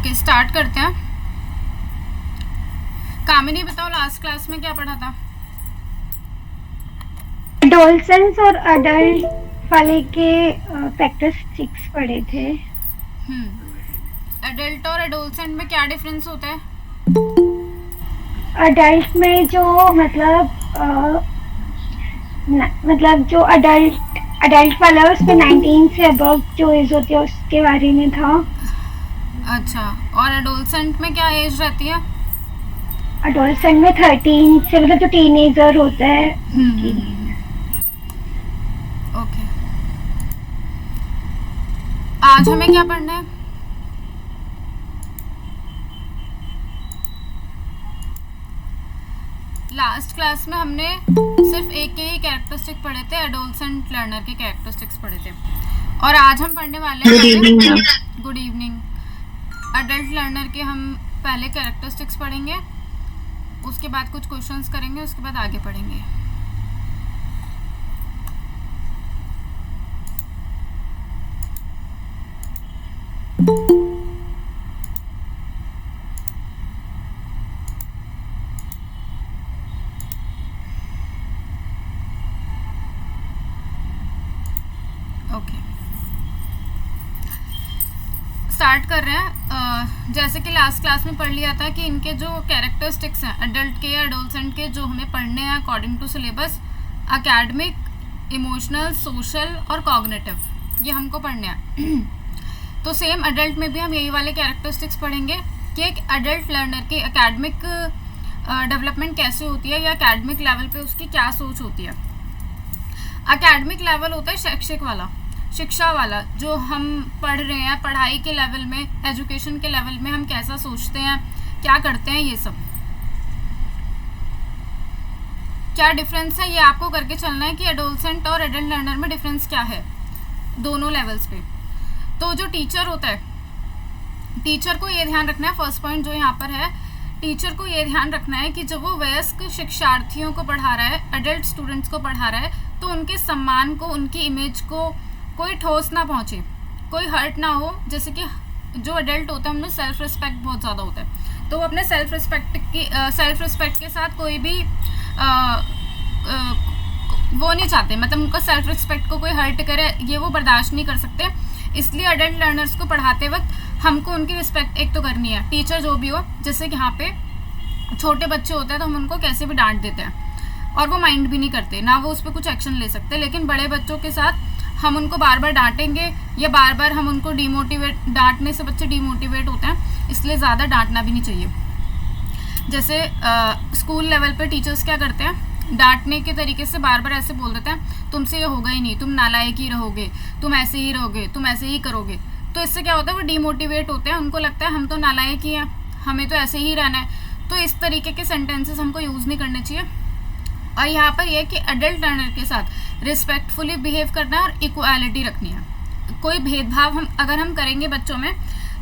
Okay, start करते हैं। कामिनी बताओ, लास्ट क्लास में क्या पढ़ा था? एडोलसेंस और अडल्ट वाले के कैरेक्टरिस्टिक्स पढ़े थे। एडल्ट और एडोलसेंट में क्या डिफरेंस होता है? अडल्ट में जो मतलब जो अडल्ट अडल्ट वाला है उसमें 19 से अबव जो एज होती है उसके बारे में था। अच्छा, और एडोलसेंट में क्या एज रहती है? अडोलसेंट में 13 से मतलब जो टीनेजर होता है उसकी। ओके, आज हमें क्या पढ़ना है? लास्ट क्लास में हमने सिर्फ एक के ही कैरेक्टरिस्टिक पढ़े थे, एडोलसेंट लर्नर के कैरेक्टरिस्टिक्स पढ़े थे। और आज हम पढ़ने वाले हैं गुड इवनिंग। अडल्ट लर्नर के हम पहले कैरेक्टरिस्टिक्स पढ़ेंगे, उसके बाद कुछ क्वेश्चंस करेंगे, उसके बाद आगे पढ़ेंगे। ओके, स्टार्ट कर रहे हैं। जैसे कि लास्ट क्लास में पढ़ लिया था कि इनके जो कैरेक्टरिस्टिक्स हैं अडल्ट के या एडोलसेंट के, जो हमें पढ़ने हैं according to syllabus, academic, emotional, social और कॉग्निटिव, ये हमको पढ़ने हैं। तो सेम अडल्ट में भी हम यही वाले कैरेक्टरिस्टिक्स पढ़ेंगे कि एक अडल्ट लर्नर की एकेडमिक डेवलपमेंट कैसे होती है या एकेडमिक लेवल पे उसकी क्या सोच होती है। एकेडमिक लेवल होता है शैक्षिक वाला, शिक्षा वाला, जो हम पढ़ रहे हैं, पढ़ाई के लेवल में, एजुकेशन के लेवल में हम कैसा सोचते हैं, क्या करते हैं, ये सब क्या डिफरेंस है, ये आपको करके चलना है कि एडोलसेंट और एडल्ट लर्नर में डिफरेंस क्या है दोनों लेवल्स पे। तो जो टीचर होता है, टीचर को ये ध्यान रखना है, फर्स्ट पॉइंट जो यहाँ पर है, टीचर को ये ध्यान रखना है कि जब वो वयस्क शिक्षार्थियों को पढ़ा रहा है, अडल्ट स्टूडेंट्स को पढ़ा रहा है, तो उनके सम्मान को, उनकी इमेज को कोई ठोस ना पहुंचे, कोई हर्ट ना हो। जैसे कि जो अडल्ट होता है उनमें सेल्फ रिस्पेक्ट बहुत ज़्यादा होता है, तो वो अपने सेल्फ रिस्पेक्ट के साथ कोई भी वो नहीं चाहते, मतलब उनका सेल्फ रिस्पेक्ट को कोई हर्ट करे ये वो बर्दाश्त नहीं कर सकते। इसलिए अडल्ट लर्नर्स को पढ़ाते वक्त हमको उनकी रिस्पेक्ट एक तो करनी है, टीचर जो भी हो। जैसे कि यहाँ पे छोटे बच्चे होते हैं तो हम उनको कैसे भी डांट देते हैं और वो माइंड भी नहीं करते, ना वो उस पर कुछ एक्शन ले सकते। लेकिन बड़े बच्चों के साथ हम उनको बार बार डांटेंगे या बार बार हम उनको डांटने से बच्चे डिमोटिवेट होते हैं, इसलिए ज़्यादा डांटना भी नहीं चाहिए। जैसे स्कूल लेवल पे टीचर्स क्या करते हैं, डांटने के तरीके से बार बार ऐसे बोल देते हैं, तुमसे ये होगा ही नहीं, तुम नालायक ही रहोगे, तुम ऐसे ही रहोगे, तुम ऐसे ही करोगे। तो इससे क्या होता है, वो डिमोटिवेट होते हैं, उनको लगता है हम तो नालायक ही हैं, हमें तो ऐसे ही रहना है। तो इस तरीके के सेंटेंसेस हमको यूज़ नहीं करने चाहिए। और यहाँ पर यह कि अडल्ट लर्नर के साथ रिस्पेक्टफुली बिहेव करना है और इक्वालिटी रखनी है। कोई भेदभाव अगर हम करेंगे बच्चों में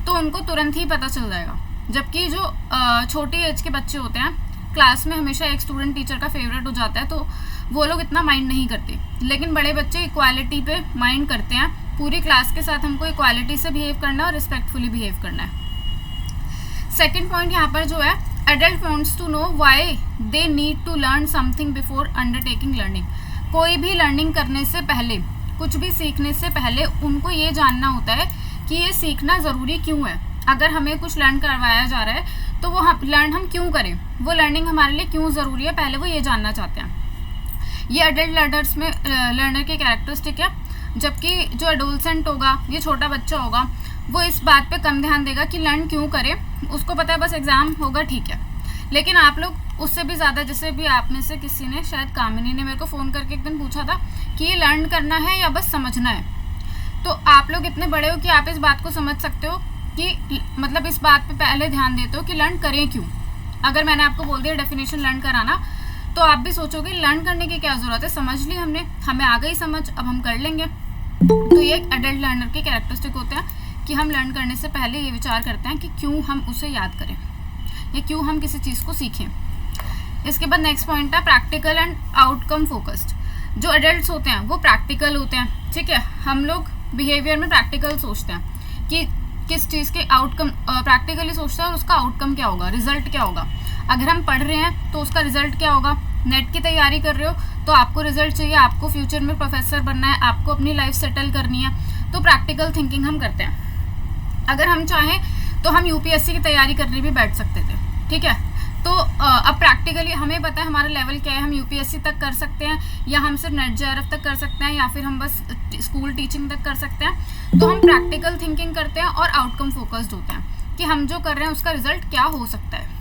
तो उनको तुरंत ही पता चल जाएगा। जबकि जो छोटी एज के बच्चे होते हैं, क्लास में हमेशा एक स्टूडेंट टीचर का फेवरेट हो जाता है, तो वो लोग इतना माइंड नहीं करते। लेकिन बड़े बच्चे इक्वालिटी पे माइंड करते हैं। पूरी क्लास के साथ हमको इक्वालिटी से बिहेव करना है और रिस्पेक्टफुली बिहेव करना है। सेकेंड पॉइंट यहाँ पर जो है, adult wants to know why they need to learn something before undertaking learning। कोई भी लर्निंग करने से पहले, कुछ भी सीखने से पहले उनको ये जानना होता है कि ये सीखना ज़रूरी क्यों है। अगर हमें कुछ लर्न करवाया जा रहा है तो वो हम क्यों करें, वो लर्निंग हमारे लिए क्यों ज़रूरी है, पहले वो ये जानना चाहते हैं। ये अडल्ट लर्नर के कैरेक्टरिस्टिक है। जबकि जो एडोलसेंट होगा, ये छोटा बच्चा होगा, वो इस बात पे कम ध्यान देगा कि लर्न क्यों करे, उसको पता है बस एग्ज़ाम होगा, ठीक है। लेकिन आप लोग उससे भी ज़्यादा, जैसे भी आप में से किसी ने, शायद कामिनी ने मेरे को फ़ोन करके एक दिन पूछा था कि ये लर्न करना है या बस समझना है। तो आप लोग इतने बड़े हो कि आप इस बात को समझ सकते हो कि मतलब इस बात पे पहले ध्यान देते हो कि लर्न करें क्यों। अगर मैंने आपको बोल दिया डेफिनेशन लर्न कराना, तो आप भी सोचोगे लर्न करने की क्या ज़रूरत है, समझ ली हमने, हमें आ गई समझ, अब हम कर लेंगे। तो ये एक अडल्ट लर्नर के कैरेक्टरिस्टिक होते हैं कि हम लर्न करने से पहले ये विचार करते हैं कि क्यों हम उसे याद करें या क्यों हम किसी चीज़ को सीखें। इसके बाद नेक्स्ट पॉइंट है प्रैक्टिकल एंड आउटकम फोकस्ड। जो एडल्ट्स होते हैं वो प्रैक्टिकल होते हैं, ठीक है। हम लोग बिहेवियर में प्रैक्टिकल सोचते हैं कि किस चीज़ के आउटकम प्रैक्टिकली सोचता है और उसका आउटकम क्या होगा, रिजल्ट क्या होगा। अगर हम पढ़ रहे हैं तो उसका रिजल्ट क्या होगा, नेट की तैयारी कर रहे हो तो आपको रिजल्ट चाहिए, आपको फ्यूचर में प्रोफेसर बनना है, आपको अपनी लाइफ सेटल करनी है, तो प्रैक्टिकल थिंकिंग हम करते हैं। अगर हम चाहें तो हम यूपीएससी की तैयारी करने भी बैठ सकते थे, ठीक है। तो अब प्रैक्टिकली हमें पता है हमारा लेवल क्या है, हम यूपीएससी तक कर सकते हैं या हम सिर्फ नेट जेआरएफ तक कर सकते हैं या फिर हम बस स्कूल टीचिंग तक कर सकते हैं। तो हम प्रैक्टिकल थिंकिंग करते हैं और आउटकम फोकस्ड होते हैं कि हम जो कर रहे हैं उसका रिजल्ट क्या हो सकता है।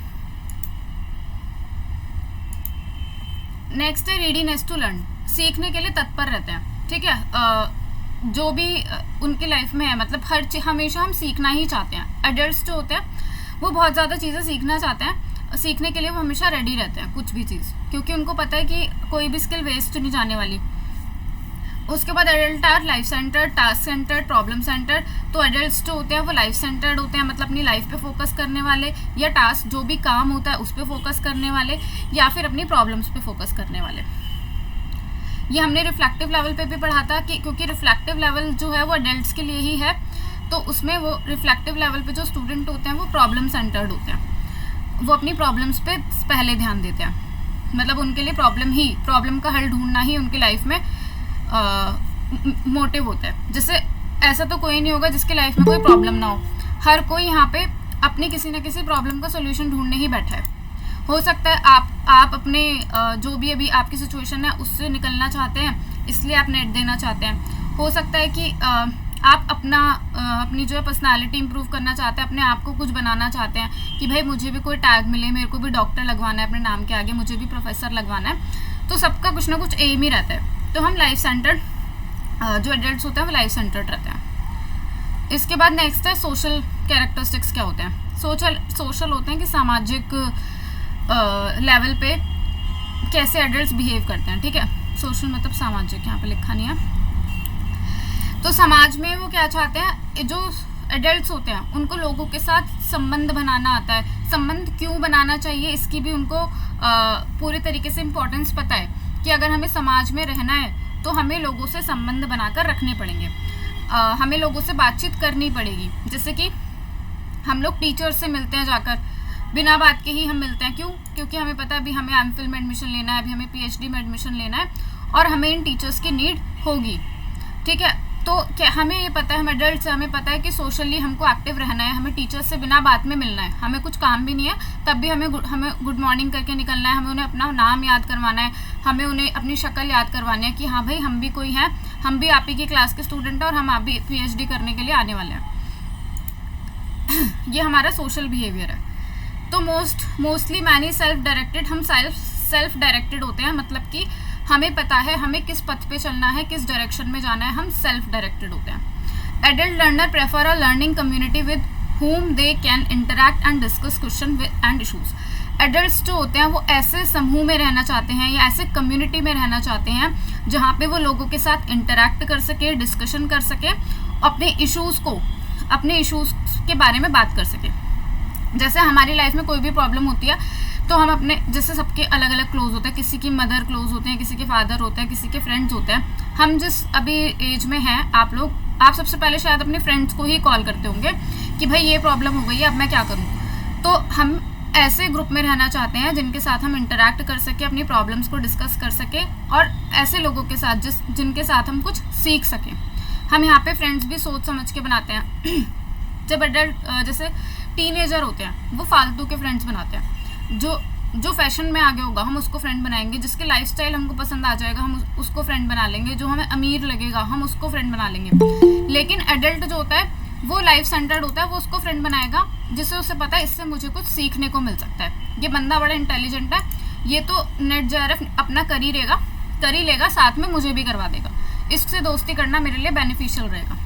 नेक्स्ट है रेडीनेस टू लर्न, सीखने के लिए तत्पर रहते हैं, ठीक है। जो भी उनकी लाइफ में है, मतलब हर चीज हमेशा हम सीखना ही चाहते हैं। एडल्ट्स जो होते हैं वो बहुत ज़्यादा चीज़ें सीखना चाहते हैं, सीखने के लिए वो हमेशा रेडी रहते हैं कुछ भी चीज़, क्योंकि उनको पता है कि कोई भी स्किल वेस्ट नहीं जाने वाली। उसके बाद adult our life centred, task centred, problem centred. तो एडल्ट्स जो होते हैं वो लाइफ सेंटर्ड होते हैं, मतलब अपनी लाइफ पे फोकस करने वाले, या टास्क जो भी काम होता है उस पर फोकस करने वाले, या फिर अपनी प्रॉब्लम्स पे फोकस करने वाले। ये हमने रिफ्लेक्टिव लेवल पे भी पढ़ा था कि क्योंकि रिफ्लेक्टिव लेवल जो है वो एडल्ट्स के लिए ही है, तो उसमें वो रिफ्लेक्टिव लेवल पे जो स्टूडेंट होते हैं वो प्रॉब्लम सेंटर्ड होते हैं, वो अपनी प्रॉब्लम्स पे पहले ध्यान देते हैं, मतलब उनके लिए प्रॉब्लम का हल ढूंढना ही उनकी लाइफ में मोटिव होता है। जैसे ऐसा तो कोई नहीं होगा जिसकी लाइफ में कोई प्रॉब्लम ना हो, हर कोई यहाँ पे अपनी किसी न किसी प्रॉब्लम का सोल्यूशन ढूंढने ही बैठा है। हो सकता है आप अपने जो भी अभी आपकी सिचुएशन है उससे निकलना चाहते हैं, इसलिए आप नेट देना चाहते हैं। हो सकता है कि आप अपनी जो है पर्सनालिटी इंप्रूव करना चाहते हैं, अपने आप को कुछ बनाना चाहते हैं कि भाई मुझे भी कोई टैग मिले, मेरे को भी डॉक्टर लगवाना है अपने नाम के आगे, मुझे भी प्रोफेसर लगवाना है। तो सबका कुछ ना कुछ एम ही रहता है। तो हम लाइफ सेंटर्ड, जो एडल्ट्स होते हैं वो लाइफ सेंटर्ड रहते हैं। इसके बाद नेक्स्ट है सोशल कैरेक्टरिस्टिक्स क्या होते हैं। सोशल होते हैं कि सामाजिक लेवल पे कैसे एडल्ट्स बिहेव करते हैं, ठीक है। सोशल मतलब सामाजिक, यहाँ पे लिखा नहीं है। तो समाज में वो क्या चाहते हैं, जो एडल्ट्स होते हैं उनको लोगों के साथ संबंध बनाना आता है। संबंध क्यों बनाना चाहिए इसकी भी उनको पूरे तरीके से इम्पोर्टेंस पता है कि अगर हमें समाज में रहना है तो हमें लोगों से संबंध बनाकर रखने पड़ेंगे, हमें लोगों से बातचीत करनी पड़ेगी। जैसे कि हम लोग टीचर्स से मिलते हैं जाकर, बिना बात के ही हम मिलते हैं, क्यों? क्योंकि हमें पता है अभी हमें एमफिल में एडमिशन लेना है, अभी हमें पीएचडी में एडमिशन लेना है और हमें इन टीचर्स की नीड होगी, ठीक है। तो क्या हमें ये पता है, हम एडल्ट से हमें पता है कि सोशली हमको एक्टिव रहना है, हमें टीचर्स से बिना बात में मिलना है, हमें कुछ काम भी नहीं है तब भी हमें गुड मॉर्निंग करके निकलना है, हमें उन्हें अपना नाम याद करवाना है, हमें उन्हें अपनी शक्ल याद करवानी है कि हाँ भाई हम भी कोई हैं, हम भी आप ही की क्लास के स्टूडेंट हैं और हम आप भी पीएचडी करने के लिए आने वाले हैं। ये हमारा सोशल बिहेवियर है। तो मोस्टली मैनी सेल्फ डायरेक्टेड, हम सेल्फ डायरेक्टेड होते हैं, मतलब कि हमें पता है हमें किस पथ पे चलना है, किस डायरेक्शन में जाना है, हम सेल्फ डायरेक्टेड होते हैं। Adult learner prefer a learning community with whom they can interact and discuss question and issues। Adults जो होते हैं वो ऐसे समूह में रहना चाहते हैं या ऐसे कम्युनिटी में रहना चाहते हैं जहाँ पे वो लोगों के साथ इंटरेक्ट कर सके, डिस्कशन कर सके, अपने इश्यूज़ के बारे में बात कर सके। जैसे हमारी लाइफ में कोई भी प्रॉब्लम होती है तो हम अपने, जैसे सबके अलग अलग क्लोज होते हैं, किसी की मदर क्लोज होते हैं, किसी के फादर होते हैं, किसी के फ्रेंड्स होते हैं। हम जिस अभी एज में हैं आप सबसे पहले शायद अपने फ्रेंड्स को ही कॉल करते होंगे कि भाई ये प्रॉब्लम हो गई है, अब मैं क्या करूँ। तो हम ऐसे ग्रुप में रहना चाहते हैं जिनके साथ हम इंटरेक्ट कर सके, अपनी प्रॉब्लम्स को डिस्कस कर सके और ऐसे लोगों के साथ जिनके साथ हम कुछ सीख सकें। हम यहाँ पे फ्रेंड्स भी सोच समझ के बनाते हैं। जब एडल्ट जैसे टीनेजर होते हैं वो फालतू के फ्रेंड्स बनाते हैं, जो फैशन में आगे होगा हम उसको फ्रेंड बनाएंगे, जिसके लाइफस्टाइल हमको पसंद आ जाएगा हम उसको फ्रेंड बना लेंगे, जो हमें अमीर लगेगा हम उसको फ्रेंड बना लेंगे। लेकिन एडल्ट जो होता है वो लाइफ सेंटर्ड होता है, वो उसको फ्रेंड बनाएगा जिससे उसे पता है इससे मुझे कुछ सीखने को मिल सकता है, ये बंदा बड़ा इंटेलिजेंट है, ये तो नेट जेआरएफ अपना कर ही लेगा, साथ में मुझे भी करवा देगा, इससे दोस्ती करना मेरे लिए बेनिफिशियल रहेगा।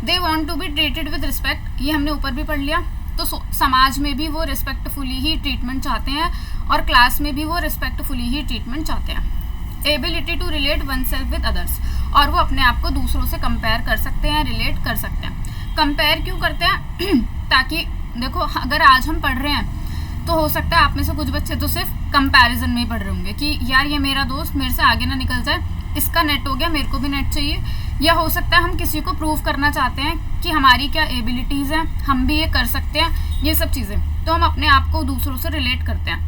They want to be treated with respect, ये हमने ऊपर भी पढ़ लिया। तो समाज में भी वो रिस्पेक्टफुली ही ट्रीटमेंट चाहते हैं और क्लास में भी वो रिस्पेक्टफुली ही ट्रीटमेंट चाहते हैं। Ability to relate oneself with others, और वो अपने आप को दूसरों से कंपेयर कर सकते हैं, रिलेट कर सकते हैं। कंपेयर क्यों करते हैं? ताकि देखो अगर आज हम पढ़ रहे हैं तो हो सकता है आप में से कुछ बच्चे तो सिर्फ कंपैरिजन में ही पढ़ रहे होंगे कि यार ये मेरा दोस्त मेरे से आगे ना निकल जाए, इसका नेट हो गया मेरे को भी नेट चाहिए, या हो सकता है हम किसी को प्रूव करना चाहते हैं कि हमारी क्या एबिलिटीज़ हैं, हम भी ये कर सकते हैं, ये सब चीज़ें। तो हम अपने आप को दूसरों से रिलेट करते हैं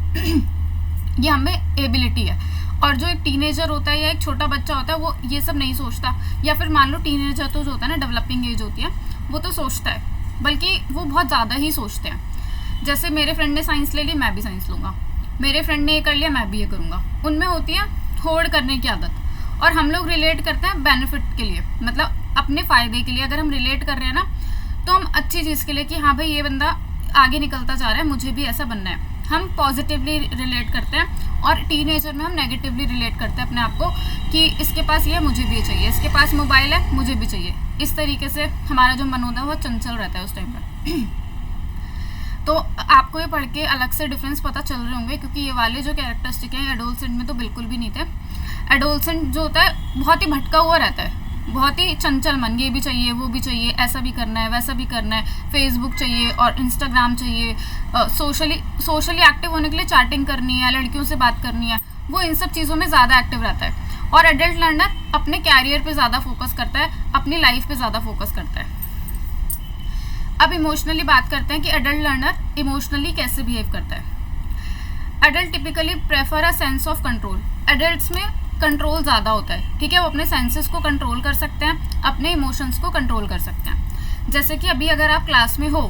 ये हमें एबिलिटी है। और जो एक टीनेजर होता है या एक छोटा बच्चा होता है वो ये सब नहीं सोचता, या फिर मान लो टीनेजर तो जो होता है ना, डेवलपिंग एज होती है, वो तो सोचता है, बल्कि वो बहुत ज़्यादा ही सोचते हैं। जैसे मेरे फ्रेंड ने साइंस ले ली, मैं भी साइंस लूँगा, मेरे फ्रेंड ने ये कर लिया, मैं भी ये करूँगा। उनमें होती है होड़ करने की आदत, और हम लोग रिलेट करते हैं बेनिफिट के लिए, मतलब अपने फ़ायदे के लिए। अगर हम रिलेट कर रहे हैं ना, तो हम अच्छी चीज़ के लिए कि हाँ भाई ये बंदा आगे निकलता जा रहा है, मुझे भी ऐसा बनना है, हम पॉजिटिवली रिलेट करते हैं। और टीनेजर में हम नेगेटिवली रिलेट करते हैं अपने आप को कि इसके पास ये है, मुझे भी ये चाहिए, इसके पास मोबाइल है, मुझे भी चाहिए। इस तरीके से हमारा जो मन होता है वो चंचल रहता है उस टाइम पर। तो आपको ये पढ़ के अलग से डिफरेंस पता चल रहे होंगे, क्योंकि ये वाले जो कैरेक्टरिस्टिक हैं एडोलसेंट में तो बिल्कुल भी नहीं थे। एडोलसेंट जो होता है बहुत ही भटका हुआ रहता है, बहुत ही चंचल मन, ये भी चाहिए, वो भी चाहिए, ऐसा भी करना है, वैसा भी करना है, फेसबुक चाहिए और इंस्टाग्राम चाहिए, सोशली एक्टिव होने के लिए चैटिंग करनी है, लड़कियों से बात करनी है, वो इन सब चीज़ों में ज़्यादा एक्टिव रहता है। और एडल्ट लर्नर अपने कैरियर पे ज़्यादा फोकस करता है, अपनी लाइफ पे ज़्यादा फोकस करता है। अब इमोशनली बात करते हैं कि एडल्ट लर्नर इमोशनली कैसे बिहेव करता है। Adult typically prefer a sense of control. Adults में कंट्रोल ज़्यादा होता है, ठीक है, वो अपने सेंसेस को कंट्रोल कर सकते हैं, अपने इमोशंस को कंट्रोल कर सकते हैं। जैसे कि अभी अगर आप क्लास में हो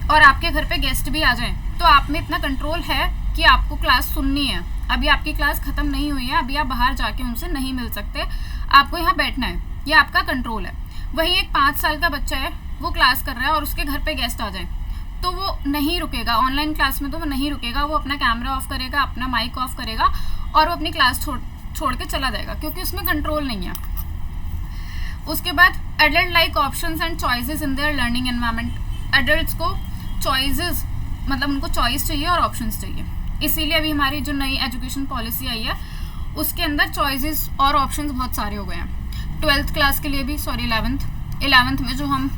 और आपके घर पे गेस्ट भी आ जाएं, तो आप में इतना कंट्रोल है कि आपको क्लास सुननी है। अभी आपकी क्लास ख़त्म नहीं हुई है, अभी आप बाहर जाके उनसे नहीं मिल सकते, आपको यहाँ बैठना है, ये आपका कंट्रोल है। वहीं एक 5 साल का बच्चा है, वो क्लास कर रहा है और उसके घर पे गेस्ट आ जाएं, तो वो नहीं रुकेगा, ऑनलाइन क्लास में तो वो नहीं रुकेगा, वो अपना कैमरा ऑफ करेगा, अपना माइक ऑफ करेगा और वो अपनी क्लास छोड़ के चला जाएगा, क्योंकि उसमें कंट्रोल नहीं है। उसके बाद adult like options and choices in their learning environment. Adults को चॉइसेस, मतलब उनको चॉइस चाहिए और ऑप्शंस चाहिए, इसीलिए अभी हमारी जो नई एजुकेशन पॉलिसी आई है उसके अंदर चॉइसेस और ऑप्शंस बहुत सारे हो गए हैं। 12th क्लास के लिए भी, सॉरी 11th में जो हम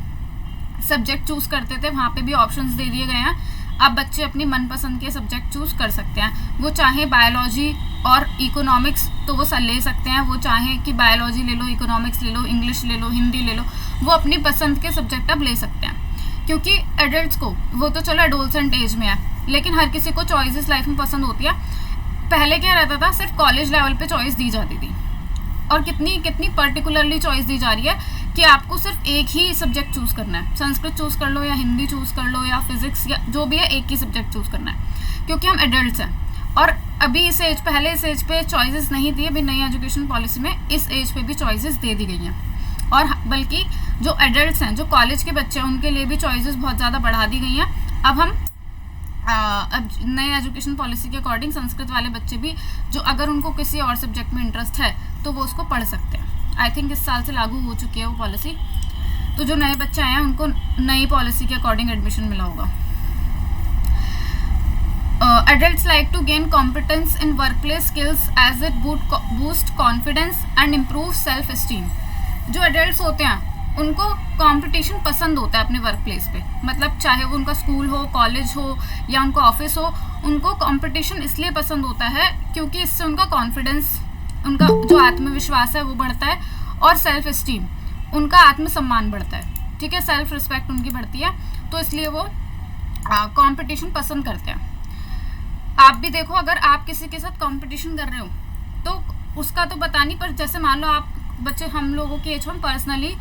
सब्जेक्ट चूज़ करते थे वहाँ पे भी ऑप्शंस दे दिए गए हैं। अब बच्चे अपनी मनपसंद के सब्जेक्ट चूज़ कर सकते हैं, वो चाहे बायोलॉजी और इकोनॉमिक्स तो वो ले सकते हैं, वो चाहे कि बायोलॉजी ले लो, इकोनॉमिक्स ले लो, इंग्लिश ले लो, हिंदी ले लो, वो अपनी पसंद के सब्जेक्ट अब ले सकते हैं। क्योंकि एडल्ट्स को, वो तो चलो एडोलसेंट एज में है, लेकिन हर किसी को चॉइसेस लाइफ में पसंद होती है। पहले क्या रहता था, सिर्फ कॉलेज लेवल पे चॉइस दी जाती थी, और कितनी पर्टिकुलरली चॉइस दी जा रही है कि आपको सिर्फ एक ही सब्जेक्ट चूज़ करना है, संस्कृत चूज़ कर लो या हिंदी चूज़ कर लो या फिजिक्स या जो भी है, एक ही सब्जेक्ट चूज़ करना है, क्योंकि हम एडल्ट्स हैं। और अभी इस एज, पहले इस एज पे चॉइसेस नहीं थी, अभी नई एजुकेशन पॉलिसी में इस एज पे भी चॉइसेस दे दी गई हैं। और बल्कि जो एडल्ट्स हैं, जो कॉलेज के बच्चे हैं, उनके लिए भी चॉइसेस बहुत ज़्यादा बढ़ा दी गई हैं। अब नए एजुकेशन पॉलिसी के अकॉर्डिंग संस्कृत वाले बच्चे भी, जो अगर उनको किसी और सब्जेक्ट में इंटरेस्ट है तो वो उसको पढ़ सकते हैं। आई थिंक इस साल से लागू हो चुकी है वो पॉलिसी, तो जो नए बच्चे आए हैं उनको नई पॉलिसी के अकॉर्डिंग एडमिशन मिला होगा। Adults like to gain competence in workplace skills as it boost confidence and improve self esteem। जो adults होते हैं उनको कंपटीशन पसंद होता है अपने वर्क प्लेस पे, मतलब चाहे वो उनका स्कूल हो, कॉलेज हो या उनका ऑफिस हो, उनको कंपटीशन इसलिए पसंद होता है क्योंकि इससे उनका कॉन्फिडेंस, उनका जो आत्मविश्वास है वो बढ़ता है, और सेल्फ इस्टीम, उनका आत्मसम्मान बढ़ता है, ठीक है, सेल्फ रिस्पेक्ट उनकी बढ़ती है, तो इसलिए वो कंपटीशन पसंद करते हैं। आप भी देखो, अगर आप किसी के साथ कंपटीशन कर रहे हो तो उसका तो पता नहीं, पर जैसे मान लो आप बच्चे, हम लोगों की एज में पर्सनली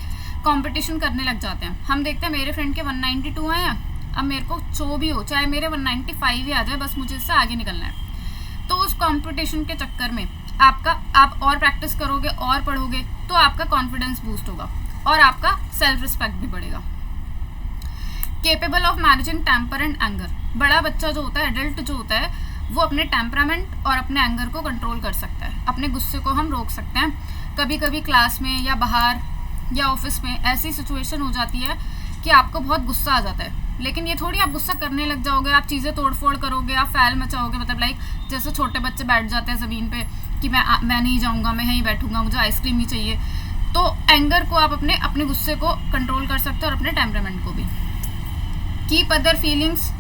कंपटीशन करने लग जाते हैं। हम देखते हैं मेरे फ्रेंड के 192 आए हैं, अब मेरे को जो भी हो, चाहे मेरे 195 ही आ जाए, बस मुझे इससे आगे निकलना है। तो उस कंपटीशन के चक्कर में आप और प्रैक्टिस करोगे और पढ़ोगे तो आपका कॉन्फिडेंस बूस्ट होगा और आपका सेल्फ रिस्पेक्ट भी बढ़ेगा। Capable of managing temper and anger. बड़ा बच्चा जो होता है, एडल्ट जो होता है, वो अपने टेम्परामेंट और अपने एंगर को कंट्रोल कर सकता है, अपने गुस्से को हम रोक सकते हैं। कभी कभी क्लास में या बाहर या ऑफिस में ऐसी सिचुएशन हो जाती है कि आपको बहुत गुस्सा आ जाता है, लेकिन ये थोड़ी आप गुस्सा करने लग जाओगे, आप चीज़ें तोड़फोड़ करोगे, आप फैल मचाओगे, मतलब लाइक जैसे छोटे बच्चे बैठ जाते हैं ज़मीन पे कि मैं नहीं जाऊँगा, मैं यहीं बैठूँगा, मुझे आइसक्रीम ही चाहिए। तो एंगर को आप अपने गुस्से को कंट्रोल कर सकते हो और अपने टेम्परामेंट को भी। Keep other feelings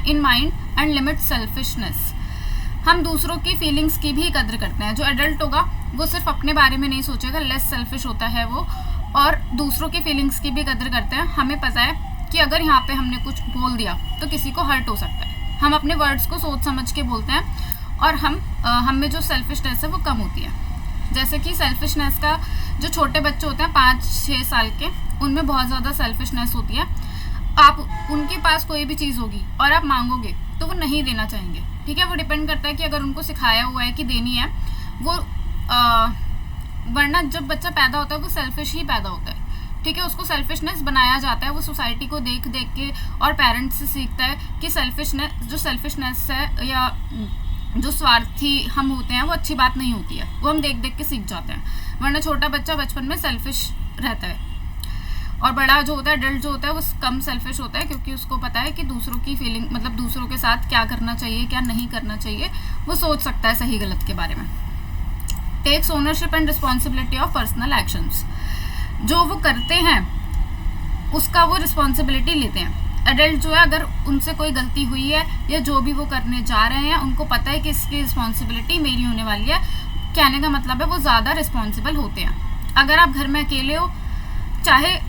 in mind and limit selfishness. हम दूसरों की फीलिंग्स की भी कदर करते हैं। जो एडल्ट होगा वो सिर्फ अपने बारे में नहीं सोचेगा, लेस सेल्फिश होता है वो, और दूसरों की फीलिंग्स की भी कदर करते हैं। हमें पता है कि अगर यहाँ पे हमने कुछ बोल दिया तो किसी को हर्ट हो सकता है। हम अपने वर्ड्स को सोच समझ के बोलते हैं और हम में जो सेल्फिशनेस है वो कम होती है। जैसे कि सेल्फिशनेस का जो छोटे बच्चे होते हैं 5-6 साल के, उनमें बहुत ज़्यादा सेल्फिशनेस होती है। आप उनके पास कोई भी चीज़ होगी और आप मांगोगे तो वो नहीं देना चाहेंगे, ठीक है। वो डिपेंड करता है कि अगर उनको सिखाया हुआ है कि देनी है वो, वरना जब बच्चा पैदा होता है वो सेल्फिश ही पैदा होता है, ठीक है। उसको सेल्फिशनेस बनाया जाता है, वो सोसाइटी को देख देख के और पेरेंट्स से सीखता है कि सेल्फिशनेस है या जो स्वार्थी हम होते हैं वो अच्छी बात नहीं होती है। वो हम देख देख के सीख जाते हैं, वरना छोटा बच्चा बचपन में सेल्फिश रहता है और बड़ा जो होता है, एडल्ट जो होता है, वो कम सेल्फिश होता है, क्योंकि उसको पता है कि दूसरों की फीलिंग, मतलब दूसरों के साथ क्या करना चाहिए क्या नहीं करना चाहिए, वो सोच सकता है सही गलत के बारे में। Takes ownership and responsibility of personal actions, जो वो करते हैं उसका वो रिस्पॉन्सिबिलिटी लेते हैं। एडल्ट जो है, अगर उनसे कोई गलती हुई है या जो भी वो करने जा रहे हैं, उनको पता है कि इसकी रिस्पॉन्सिबिलिटी मेरी होने वाली है। कहने का मतलब है वो ज़्यादा रिस्पॉन्सिबल होते हैं। अगर आप घर में अकेले हो, चाहे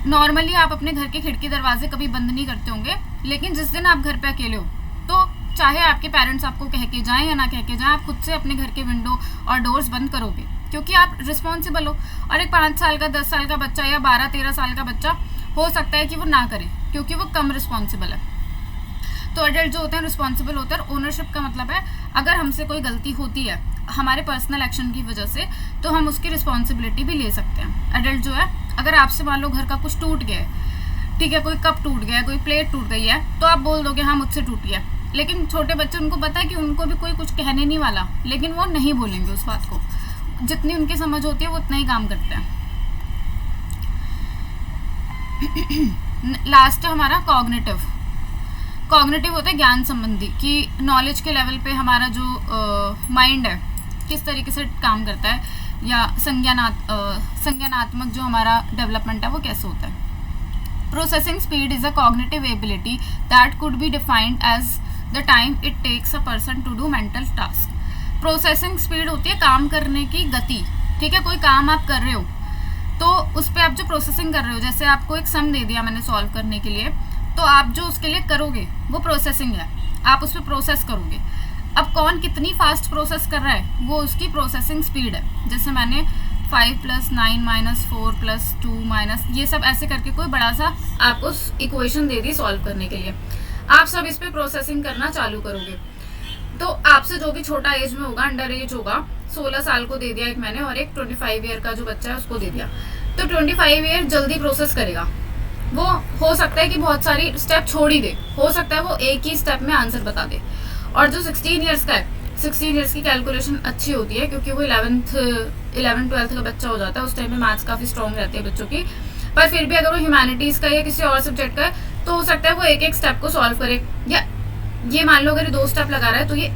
नॉर्मली आप अपने घर के खिड़की दरवाजे कभी बंद नहीं करते होंगे, लेकिन जिस दिन आप घर पे अकेले हो तो चाहे आपके पेरेंट्स आपको कह के जाएं या ना कह के जाएं, आप खुद से अपने घर के विंडो और डोर्स बंद करोगे, क्योंकि आप रिस्पॉन्सिबल हो। और एक 5 साल का, 10 साल का बच्चा या 12-13 साल का बच्चा हो सकता है कि वो ना करे, क्योंकि वो कम रिस्पॉन्सिबल है। तो एडल्ट जो होते हैं रिस्पॉन्सिबल होते हैं। ओनरशिप का मतलब है अगर हमसे कोई गलती होती है हमारे पर्सनल एक्शन की वजह से, तो हम उसकी रिस्पॉन्सिबिलिटी भी ले सकते हैं। एडल्ट जो है, अगर आपसे मान लो घर का कुछ टूट गया है, ठीक है, कोई कप टूट गया है, कोई प्लेट टूट गई है, तो आप बोल दोगे हाँ मुझसे टूटी है। लेकिन छोटे बच्चे, उनको पता है कि उनको भी कोई कुछ कहने नहीं वाला, लेकिन वो नहीं बोलेंगे उस बात को। जितनी उनकी समझ होती है वो उतना ही काम करते हैं। लास्ट है हमारा कॉग्निटिव होता है ज्ञान संबंधी, कि नॉलेज के लेवल पे हमारा जो माइंड है किस तरीके से काम करता है, या संज्ञानात्मक जो हमारा डेवलपमेंट है वो कैसे होता है। Processing speed is a cognitive ability that could be defined as the time it takes a person to do mental task. Processing speed होती है काम करने की गति, ठीक है। कोई काम आप कर रहे हो तो उस पर आप जो प्रोसेसिंग कर रहे हो, जैसे आपको एक सम दे दिया मैंने सॉल्व करने के लिए, तो आप जो उसके लिए करोगे वो प्रोसेसिंग है, आप उस पर प्रोसेस करोगे। अब कौन कितनी फास्ट प्रोसेस कर रहा है वो उसकी प्रोसेसिंग स्पीड है। जैसे मैंने 5 + 9 - 4 + 2 ये सब ऐसे करके कोई बड़ा सा आपको इक्वेशन दे दी सॉल्व करने के लिए, आप सब इस पर प्रोसेसिंग करना चालू करोगे। तो आपसे जो भी छोटा एज में होगा, अंडर एज होगा, 16 साल को दे दिया एक मैंने, और एक 25 ईयर का जो बच्चा है उसको दे दिया, तो 25 ईयर जल्दी प्रोसेस करेगा। वो हो सकता है कि बहुत सारी स्टेप छोड़ ही दे, हो सकता है वो एक ही स्टेप में आंसर बता दे। और जो 16 ईयर्स का है, 16 ईयर्स की कैलकुलेशन अच्छी होती है, क्योंकि वो 11th-12th का बच्चा हो जाता है। उस टाइम में मैथ्स काफ़ी स्ट्रॉन्ग रहती है बच्चों की, पर फिर भी अगर वो ह्यूमैनिटीज़ का या किसी और सब्जेक्ट का है तो हो सकता है वो एक स्टेप को सॉल्व करे, या ये मान लो अगर 2 स्टेप लगा रहा है तो ये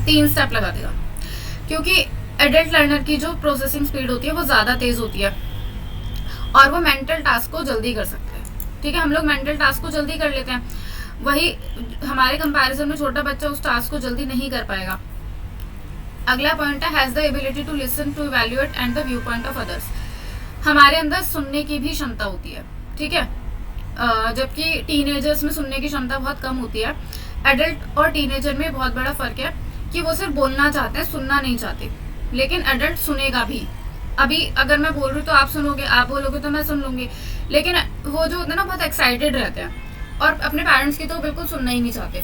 3 स्टेप लगा देगा, क्योंकि एडल्ट लर्नर की जो प्रोसेसिंग स्पीड होती है वो ज़्यादा तेज़ होती है और वो मेंटल टास्क को जल्दी कर सकते हैं, ठीक है। हम लोग मेंटल टास्क को जल्दी कर लेते हैं, वही हमारे कंपैरिजन में छोटा बच्चा उस टास्क को जल्दी नहीं कर पाएगा। अगला पॉइंट है has the ability to listen to evaluate and the view point of others. हमारे अंदर सुनने की भी क्षमता होती है, ठीक है, जबकि टीनेजर्स में सुनने की क्षमता बहुत कम होती है। एडल्ट और टीनेजर में बहुत बड़ा फ़र्क है कि वो सिर्फ बोलना चाहते हैं, सुनना नहीं चाहते, लेकिन एडल्ट सुनेगा भी। अभी अगर मैं बोल रही हूँ तो आप सुनोगे, आप बोलोगे तो मैं सुन लूँगी, लेकिन वो जो होते हैं ना बहुत एक्साइटेड रहते हैं और अपने पेरेंट्स की तो बिल्कुल सुनना ही नहीं चाहते।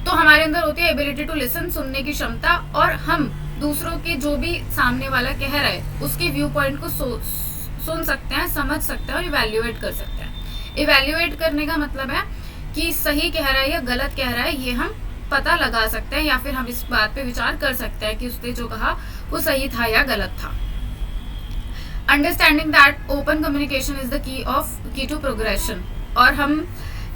तो हमारे अंदर होती है एबिलिटी टू लिसन, सुनने की क्षमता, और हम दूसरों के जो भी सामने वाला कह रहा है उसके व्यू पॉइंट को सुन सकते हैं, समझ सकते हैं और इवैल्यूएट कर सकते हैं। इवैल्यूएट करने का मतलब है कि सही कह रहा है या गलत कह रहा है, ये हम पता लगा सकते हैं, या फिर हम इस बात पे विचार कर सकते हैं कि उसने जो कहा वो सही था या गलत था। Understanding that open communication is the key to progression. और हम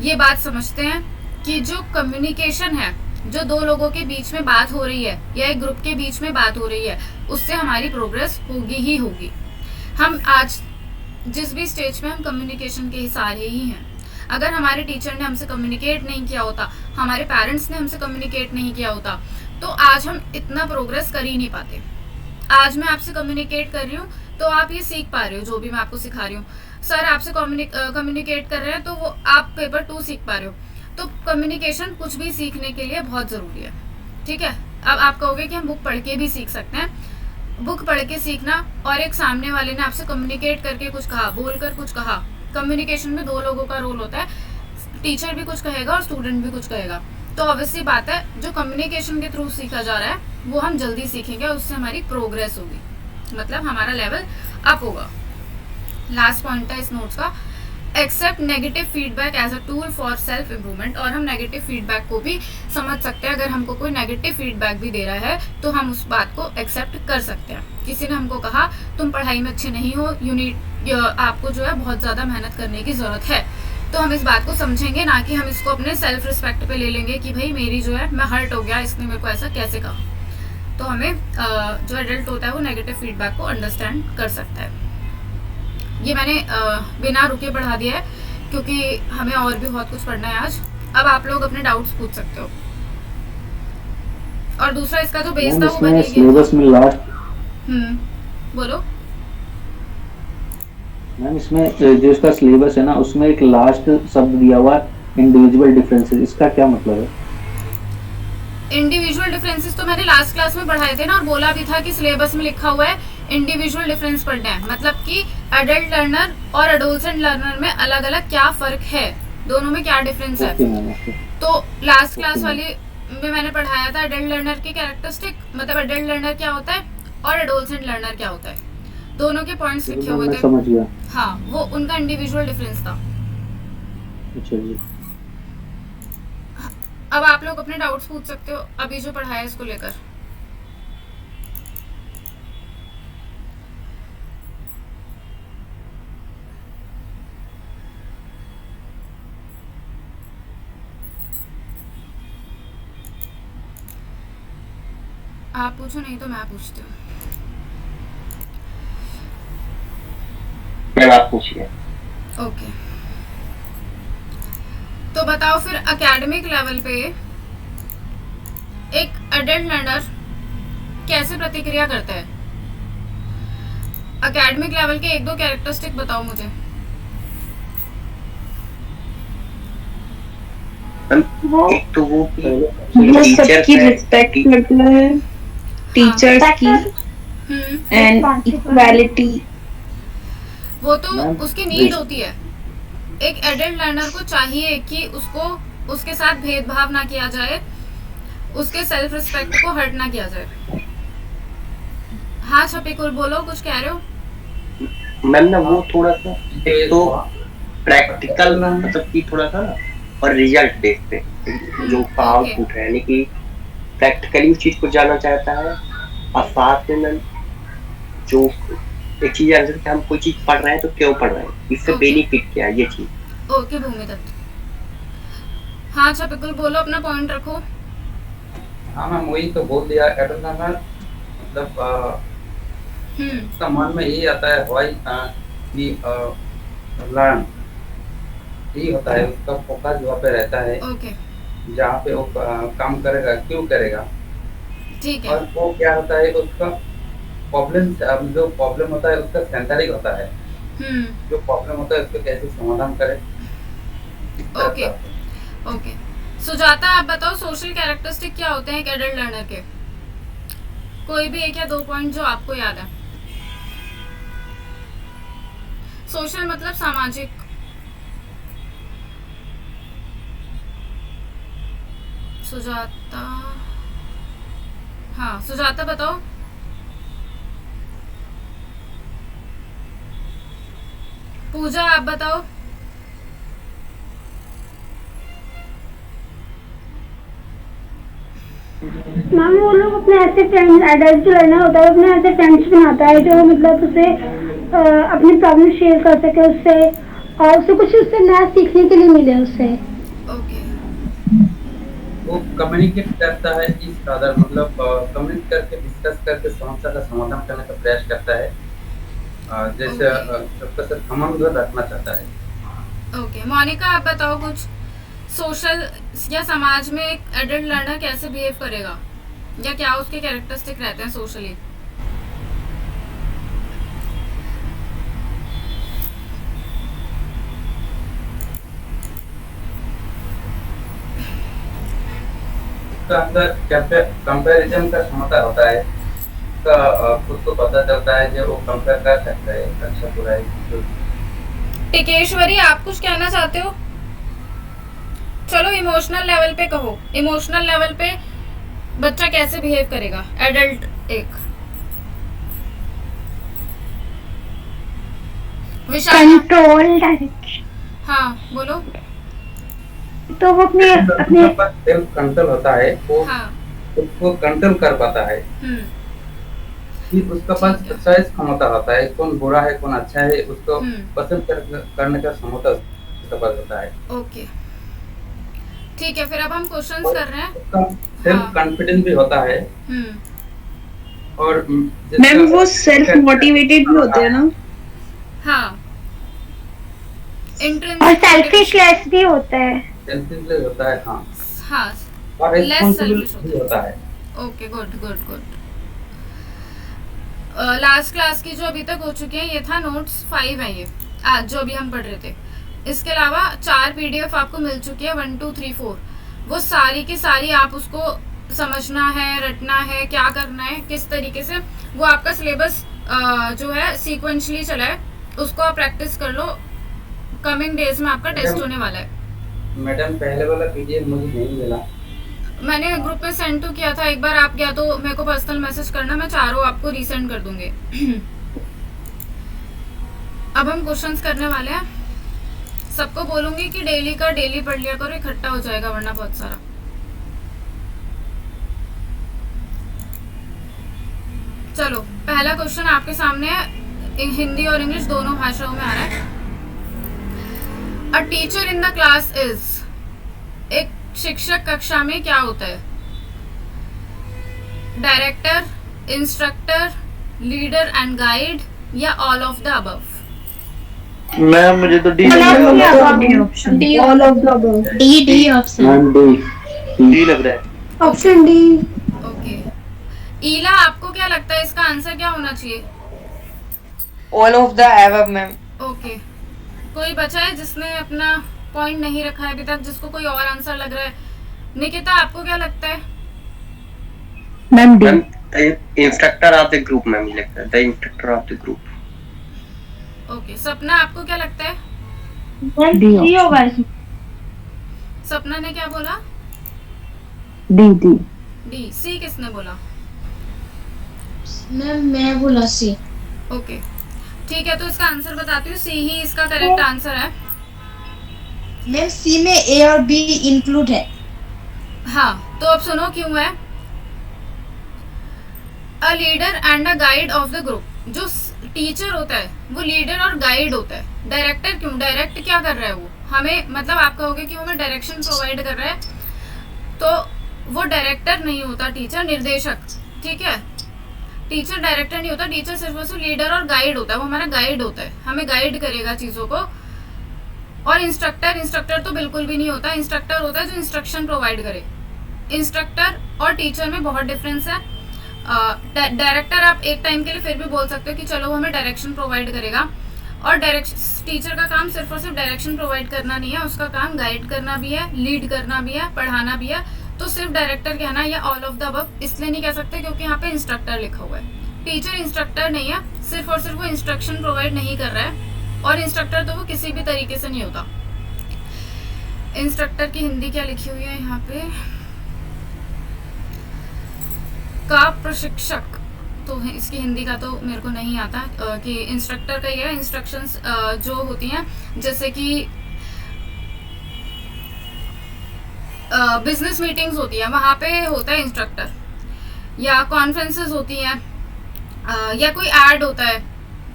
ये बात समझते हैं कि जो कम्युनिकेशन है, जो 2 लोगों के बीच में बात हो रही है या एक ग्रुप के बीच में बात हो रही है, उससे हमारी प्रोग्रेस होगी ही होगी। हम आज जिस भी स्टेज पे हम कम्युनिकेशन के हिसारे ही हैं। अगर हमारे टीचर ने हमसे कम्युनिकेट नहीं किया होता, हमारे पेरेंट्स ने हमसे कम्युनिकेट नहीं किया होता, तो आज हम इतना प्रोग्रेस कर ही नहीं पाते। आज मैं आपसे कम्युनिकेट कर रही हूँ तो आप ये सीख पा रहे हो जो भी मैं आपको सिखा रही हूँ। सर आपसे कम्युनिकेट कर रहे हैं तो वो आप पेपर 2 सीख पा रहे हो। तो कम्युनिकेशन कुछ भी सीखने के लिए बहुत ज़रूरी है, ठीक है। अब आप कहोगे कि हम बुक पढ़ के भी सीख सकते हैं। बुक पढ़ के सीखना और एक सामने वाले ने आपसे कम्युनिकेट करके कुछ कहा, बोलकर कुछ कहा, कम्युनिकेशन में 2 लोगों का रोल होता है। टीचर भी कुछ कहेगा और स्टूडेंट भी कुछ कहेगा। तो ऑब्वियसली बात है जो कम्युनिकेशन के थ्रू सीखा जा रहा है वो हम जल्दी सीखेंगे, उससे हमारी प्रोग्रेस होगी, मतलब हमारा लेवल अप होगा। लास्ट पॉइंट है इस नोट्स का, accept negative feedback as a tool for self improvement. और हम नेगेटिव फीडबैक को भी समझ सकते हैं। अगर हमको कोई नेगेटिव फीडबैक भी दे रहा है तो हम उस बात को एक्सेप्ट कर सकते हैं। किसी ने हमको कहा तुम पढ़ाई में अच्छे नहीं हो, आपको जो है बहुत ज़्यादा मेहनत करने की ज़रूरत है, तो हम इस बात को समझेंगे, ना कि हम इसको अपने सेल्फ रिस्पेक्ट पे ले लेंगे कि भाई मेरी जो है मैं हर्ट हो गया, इसने मेरे को ऐसा कैसे कहा। तो हमें जो एडल्ट होता है वो नेगेटिव फीडबैक को अंडरस्टैंड कर सकता है। ये मैंने बिना रुके पढ़ा दिया है क्योंकि हमें और भी बहुत कुछ पढ़ना है आज। अब आप लोग अपने डाउट्स पूछ सकते हो। और दूसरा इसका जो बेस था वो बन गया। सिलेबस में लास्ट बोलो मैम, इसमें जो इसका सिलेबस है ना उसमें एक लास्ट शब्द दिया हुआ है इंडिविजुअल डिफरेंसेस, इसका क्या मतलब है? इंडिविजुअल डिफरेंसेस तो मैंने लास्ट क्लास में पढ़ाए थे ना, और बोला भी था कि सिलेबस में लिखा हुआ है इंडिविजुअल डिफरेंस पढ़ना है, मतलब कि एडल्ट लर्नर और एडोलसेंट लर्नर में अलग अलग क्या फर्क है, दोनों में क्या डिफरेंस है। तो लास्ट क्लास वाली में मैंने पढ़ाया था एडल्ट लर्नर की कैरेक्टरिस्टिक, मतलब एडल्ट लर्नर क्या होता है और एडोलसेंट लर्नर क्या होता है, दोनों के पॉइंट्स लिखे हुए थे। समझ गया। हाँ, वो उनका इंडिविजुअल डिफरेंस था। अच्छा जी। अब आप लोग अपने डाउट्स पूछ सकते हो अभी जो पढ़ाया है इसको लेकर। आप पूछो, नहीं तो मैं पूछती हूँ। आप पूछिए। ओके, तो बताओ फिर एकेडमिक लेवल पे एक एडल्ट लर्नर कैसे प्रतिक्रिया करता है? एकेडमिक लेवल के 1-2 कैरेक्टरिस्टिक बताओ मुझे। एक तो वो सबकी रिस्पेक्ट करता है, टीचर्स की एंड इक्वालिटी। वो तो उसकी नीड होती है। एक एडल्ट लर्नर को चाहिए कि उसको उसके साथ भेदभाव ना किया जाए, उसके सेल्फ रिस्पेक्ट को हर्ट ना किया जाए। हाँ छपिकुल, बोलो, कुछ कह रहे हो? मैम ना वो थोड़ा सा एक तो प्रैक्टिकल मतलब कि थोड़ा सा और रिजल्ट देखते जो आउटपुट है, यानी कि प्रैक्टिकली उस चीज को जानना चाहता है, और साथ में मैम जो एक चीज जानना चाहता है कि हम कोई चीज पढ़ रहे हैं तो क्यों पढ़ रहे हैं, इससे बेनिफिट क्या है, ये चीज। ओके भूमि दत्त। हाँ छपिकुल, बोलो, अपना पॉइंट रखो। हाँ मैम, वही तो बोल दिया। एडल्ट लर्नर मतलब उसका मन में यही आता है वाई कि लर्न, यही होता है उसका फोकस वहाँ पे रहता है। ओके, जहाँ पे वो काम करेगा क्यों करेगा। ठीक है। और वो क्या होता है उसका प्रॉब्लम, जो प्रॉब्लम होता है उसका सेंटरिक होता है। जो प्रॉब्लम होता है उसको कैसे समाधान करे। ओके ओके, सुजाता आप बताओ सोशल कैरेक्टरिस्टिक क्या होते हैं एक एडल्ट लर्नर के? कोई भी 1 या 2 पॉइंट जो आपको याद है। सोशल मतलब सामाजिक। सुजाता, हाँ सुजाता बताओ। पूजा आप बताओ। मैम वो लोग अपने ऐसे फ्रेंड्स, एडल्ट जो लर्नर होता है अपने ऐसे फ्रेंड्स बनाता है जो मतलब उसे अपनी प्रॉब्लम शेयर कर सके उससे, और उसे कुछ उससे नया सीखने के लिए मिले उससे। ओके, वो कम्युनिकेट करता है इस कदर, मतलब कम्युनिकेट करके डिस्कस करके समस्या का समाधान करने का प्रयास करता है, जैसे सबके साथ संबंध रखना चाहता है। ओके, मोनिका आप बताओ कुछ। सोशल या समाज में एक एडल्ट लर्नर कैसे बिहेव करेगा, या क्या उसके कैरेक्टरिस्टिक रहते हैं सोशली? उसका अंदर कंपैरिजन का क्षमता होता है, खुद को पता चलता है जो वो कंपेयर कर सकता है अच्छा बुराई। टिकेश्वरी, आप कुछ कहना चाहते हो? चलो इमोशनल लेवल पे कहो, इमोशनल लेवल पे बच्चा कैसे बिहेव करेगा एडल्ट एक। विशाल, कंट्रोल डायरेक्शन, हाँ बोलो। तो वो अपने सेल्फ कंट्रोल होता है, वो हाँ, उसको कंट्रोल कर पाता है कि उसका पास चॉइस क्षमता होता है, कौन बुरा है कौन अच्छा है, उसको पसंद करने का क्षमता उसके पास होता है। ओके ठीक है, फिर अब हम क्वेश्चंस कर रहे हैं। उसका सेल्फ कॉन्फिडेंस भी होता है और मैम वो सेल्फ मोटिवेटेड भी होते हैं ना। हाँ, और सेल्फिशलेस भी होता है। सेल्फिशनेस होता है, हाँ हाँ, और लेस रिस्पांसिबल सेल्फिश भी होता है। Okay, good good good. Last class की जो अभी तक हो चुकी है ये था नोट्स 5 है ये आज जो अभी हम पढ़ रहे थे। इसके अलावा 4 पीडीएफ आपको मिल चुकी है 1 2 3 4। वो सारी की सारी आप उसको समझना है, रटना है, क्या करना है, किस तरीके से वो आपका सिलेबस जो है सीक्वेंशली चला है, उसको आप प्रैक्टिस कर लो। कमिंग डेज में आपका टेस्ट होने वाला है। मैडम पहले वाला पीडीएफ मुझे नहीं मिला, मैंने ग्रुप में सेंड तो किया था, एक बार आप गया तो मेरे को पर्सनल मैसेज करना, मैं चारों आपको रीसेंड कर दूंगी। अब हम क्वेश्चंस करने वाले हैं। सबको बोलूंगी कि डेली का डेली पढ़ लिया करो, इकट्ठा हो जाएगा वरना बहुत सारा। चलो पहला क्वेश्चन आपके सामने है, हिंदी और इंग्लिश दोनों भाषाओं में आ रहा है। A teacher in the class is, एक शिक्षक कक्षा में क्या होता है? Director, instructor, leader and guide या all of the above? Ma'am मुझे तो D all of the option ma'am D लग रहा है। Option D. ओके, ईला आपको क्या लगता है इसका आंसर क्या होना चाहिए? All of the above ma'am. Okay, कोई बचा है जिसने अपना पॉइंट नहीं रखा है अभी तक, जिसको कोई और आंसर लग रहा है? निकिता आपको क्या लगता है? Ma'am D. Instructor of the group ma'am लगता है, the instructor of the group. Okay, सपना आपको क्या लगता है? डी होगा। सपना ने क्या बोला? D D D. सी किसने बोला? मैम मैं बोला सी। ओके ठीक है, तो इसका आंसर बताती हूँ, सी ही इसका करेक्ट आंसर है। मैम सी में ए और बी इंक्लूड है। हाँ, तो अब सुनो क्यों है। A leader and a guide of the group, जो टीचर होता है वो लीडर और गाइड होता है। डायरेक्टर क्यों? डायरेक्ट क्या कर रहा है वो हमें, मतलब आप कहोगे कि वो हमें डायरेक्शन प्रोवाइड कर रहा है, तो वो डायरेक्टर नहीं होता, टीचर निर्देशक। ठीक है, टीचर डायरेक्टर नहीं होता, टीचर सिर्फ और सिर्फ लीडर और गाइड होता है, वो हमारा गाइड होता है, हमें गाइड करेगा चीज़ों को। और इंस्ट्रक्टर तो बिल्कुल भी नहीं होता, इंस्ट्रक्टर होता है जो इंस्ट्रक्शन प्रोवाइड करे। इंस्ट्रक्टर और टीचर में बहुत डिफरेंस है। डायरेक्टर आप एक टाइम के लिए फिर भी बोल सकते हो कि चलो वो हमें डायरेक्शन प्रोवाइड करेगा, और टीचर का काम सिर्फ और सिर्फ डायरेक्शन प्रोवाइड करना नहीं है, उसका काम गाइड करना भी है, लीड करना भी है, पढ़ाना भी है। तो सिर्फ डायरेक्टर कहना या ऑल ऑफ द अबव इसलिए नहीं कह सकते क्योंकि यहाँ पे इंस्ट्रक्टर लिखा हुआ है। टीचर इंस्ट्रक्टर नहीं है, सिर्फ और सिर्फ वो इंस्ट्रक्शन प्रोवाइड नहीं कर रहा है, और इंस्ट्रक्टर तो वो किसी भी तरीके से नहीं होता। इंस्ट्रक्टर की हिंदी क्या लिखी हुई है यहाँ पे? का प्रशिक्षक, तो इसकी हिंदी का तो मेरे को नहीं आता कि इंस्ट्रक्टर का ही है। इंस्ट्रक्शंस जो होती हैं जैसे कि बिजनेस मीटिंग्स होती है वहाँ पे होता है इंस्ट्रक्टर, या कॉन्फ्रेंसेस होती हैं, या कोई ऐड होता है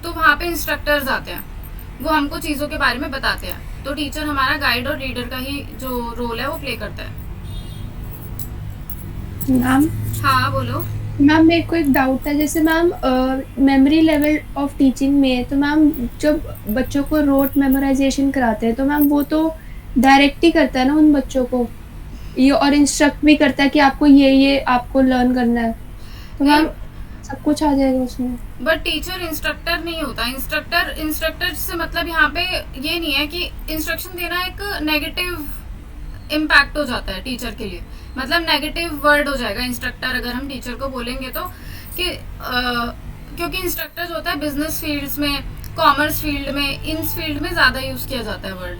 तो वहाँ पे इंस्ट्रक्टर्स आते हैं, वो हमको चीज़ों के बारे में बताते हैं। तो टीचर हमारा गाइड और रीडर का ही जो रोल है वो प्ले करता है। मैम हाँ बोलो। मैम मेरे को एक डाउट था, जैसे ma'am memory level of teaching में तो मैम जब बच्चों को रोट मेमोराइजेशन कराते हैं तो मैम वो तो डायरेक्ट ही करता है ना उन बच्चों को, ये और इंस्ट्रक्ट भी करता है कि आपको ये आपको लर्न करना है, तो मैम सब कुछ आ जाएगा उसमें। बट टीचर इंस्ट्रक्टर नहीं होता। इंस्ट्रक्टर से मतलब यहाँ पे ये नहीं है कि इंस्ट्रक्शन देना एक नेगेटिव इम्पैक्ट हो जाता है टीचर के लिए। मतलब नेगेटिव वर्ड हो जाएगा इंस्ट्रक्टर अगर हम टीचर को बोलेंगे तो कि क्योंकि इंस्ट्रक्टर जो होता है बिजनेस फील्ड्स में, कॉमर्स फील्ड में, इन फील्ड में ज्यादा यूज किया जाता है वर्ड।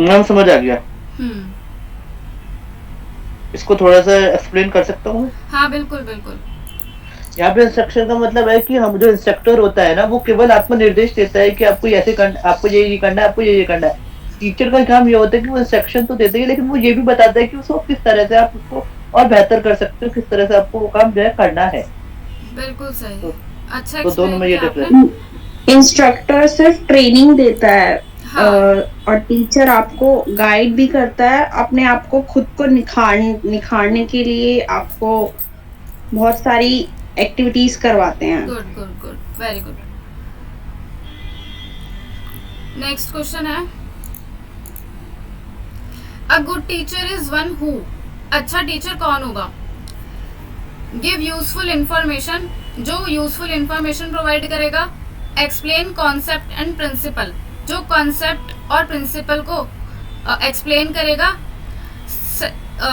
मैम समझ आ गया। इसको थोड़ा सा एक्सप्लेन कर सकता हूँ? हाँ बिल्कुल बिल्कुल। यहाँ पे इंस्ट्रक्शन का मतलब है कि हम जो इंस्ट्रक्टर होता है ना, वो केवल आपको निर्देश देता है कि आपको ऐसे करना, आपको ये करना है, आपको ये करना है। टीचर का काम ये होता है कि वो इंस्ट्रक्शन तो देते हैं, लेकिन वो ये भी बताता है कि उसको किस तरह से आप उसको और बेहतर कर सकते हो, किस तरह से आपको वो काम जो है करना है। बिल्कुल सही। तो, अच्छा तो दोनों में ये डिफरेंस। इंस्ट्रक्टर सिर्फ ट्रेनिंग देता है, हाँ। और टीचर आपको गाइड भी करता है, अपने आप को खुद को निखारने के लिए आपको बहुत सारी एक्टिविटीज करवाते हैं। Good good good, very good. Next question है, a good teacher is one who, अच्छा टीचर कौन होगा? गिव यूजफुल इंफॉर्मेशन, जो यूजफुल इंफॉर्मेशन प्रोवाइड करेगा। एक्सप्लेन कॉन्सेप्ट एंड प्रिंसिपल, जो कॉन्सेप्ट और प्रिंसिपल को एक्सप्लेन करेगा।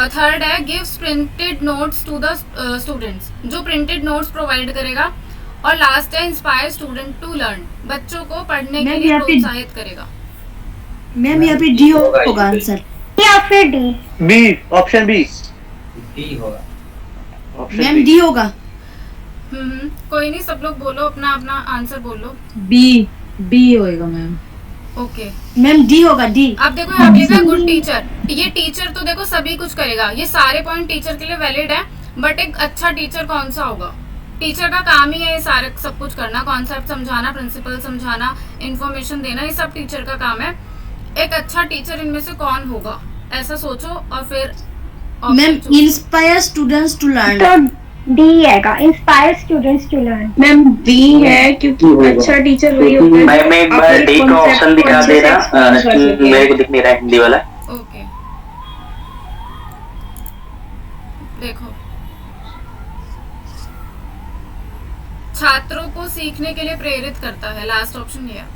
थर्ड है, gives printed notes to the students, जो प्रिंटेड नोट्स प्रोवाइड करेगा। और लास्ट है, इंस्पायर स्टूडेंट टू लर्न, बच्चों को पढ़ने के लिए प्रोत्साहित करेगा। मैम यहाँ पे डी होगा आंसर, या फिर D? B, option B. D होगा। मैम डी होगा। कोई नहीं, सब लोग बोलो अपना अपना आंसर बोलो। बी होएगा मैम। ओके मैम डी होगा, डी। अब देखो यहाँ पे लिखा गुड टीचर, ये टीचर तो देखो सभी कुछ करेगा, ये सारे पॉइंट टीचर के लिए वैलिड है, बट एक अच्छा टीचर कौन सा होगा? टीचर का काम ही है ये सारा सब कुछ करना, कॉन्सेप्ट समझाना, प्रिंसिपल समझाना, इंफॉर्मेशन देना, ये सब टीचर का काम है। एक अच्छा टीचर इनमें से कौन होगा, ऐसा सोचो और फिर ma'am inspire students to learn. तो डी आएगा, inspire students to learn. Ma'am B है, क्योंकि अच्छा टीचर वही होता है। मैं एक बार डी का ऑप्शन दिखा देना, मेरे को दिख नहीं रहा है हिंदी वाला। ओके देखो, छात्रों को सीखने के लिए प्रेरित करता है, लास्ट ऑप्शन ये है।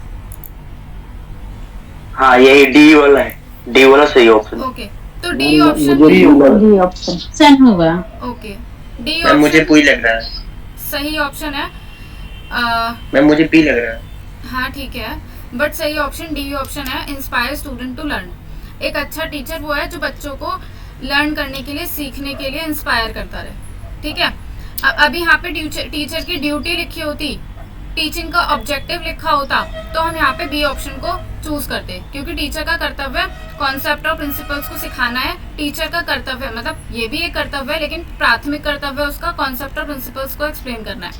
हाँ यही डी वाला है, डी वाला सही ऑप्शन। ओके तो डी ऑप्शन, डी ऑप्शन सन होगा। ओके डी मैम मुझे ऑप्शन बी लग रहा है। सही ऑप्शन है। मैम मुझे बी लग रहा है। हाँ ठीक है, बट सही ऑप्शन डी ऑप्शन है, इंस्पायर स्टूडेंट टू लर्न। एक अच्छा टीचर वो है जो बच्चों को लर्न करने के लिए, सीखने के लिए इंस्पायर करता रहे। ठीक है, अभी यहाँ पे टीचर की ड्यूटी लिखी होती, टीचिंग का ऑब्जेक्टिव लिखा होता, तो हम यहाँ पे बी ऑप्शन को चूज करते, क्योंकि टीचर का कर्तव्य कॉन्सेप्ट और प्रिंसिपल्स को सिखाना है। टीचर का कर्तव्य मतलब ये भी एक कर्तव्य है, लेकिन प्राथमिक कर्तव्य उसका कॉन्सेप्ट और प्रिंसिपल्स को एक्सप्लेन करना है।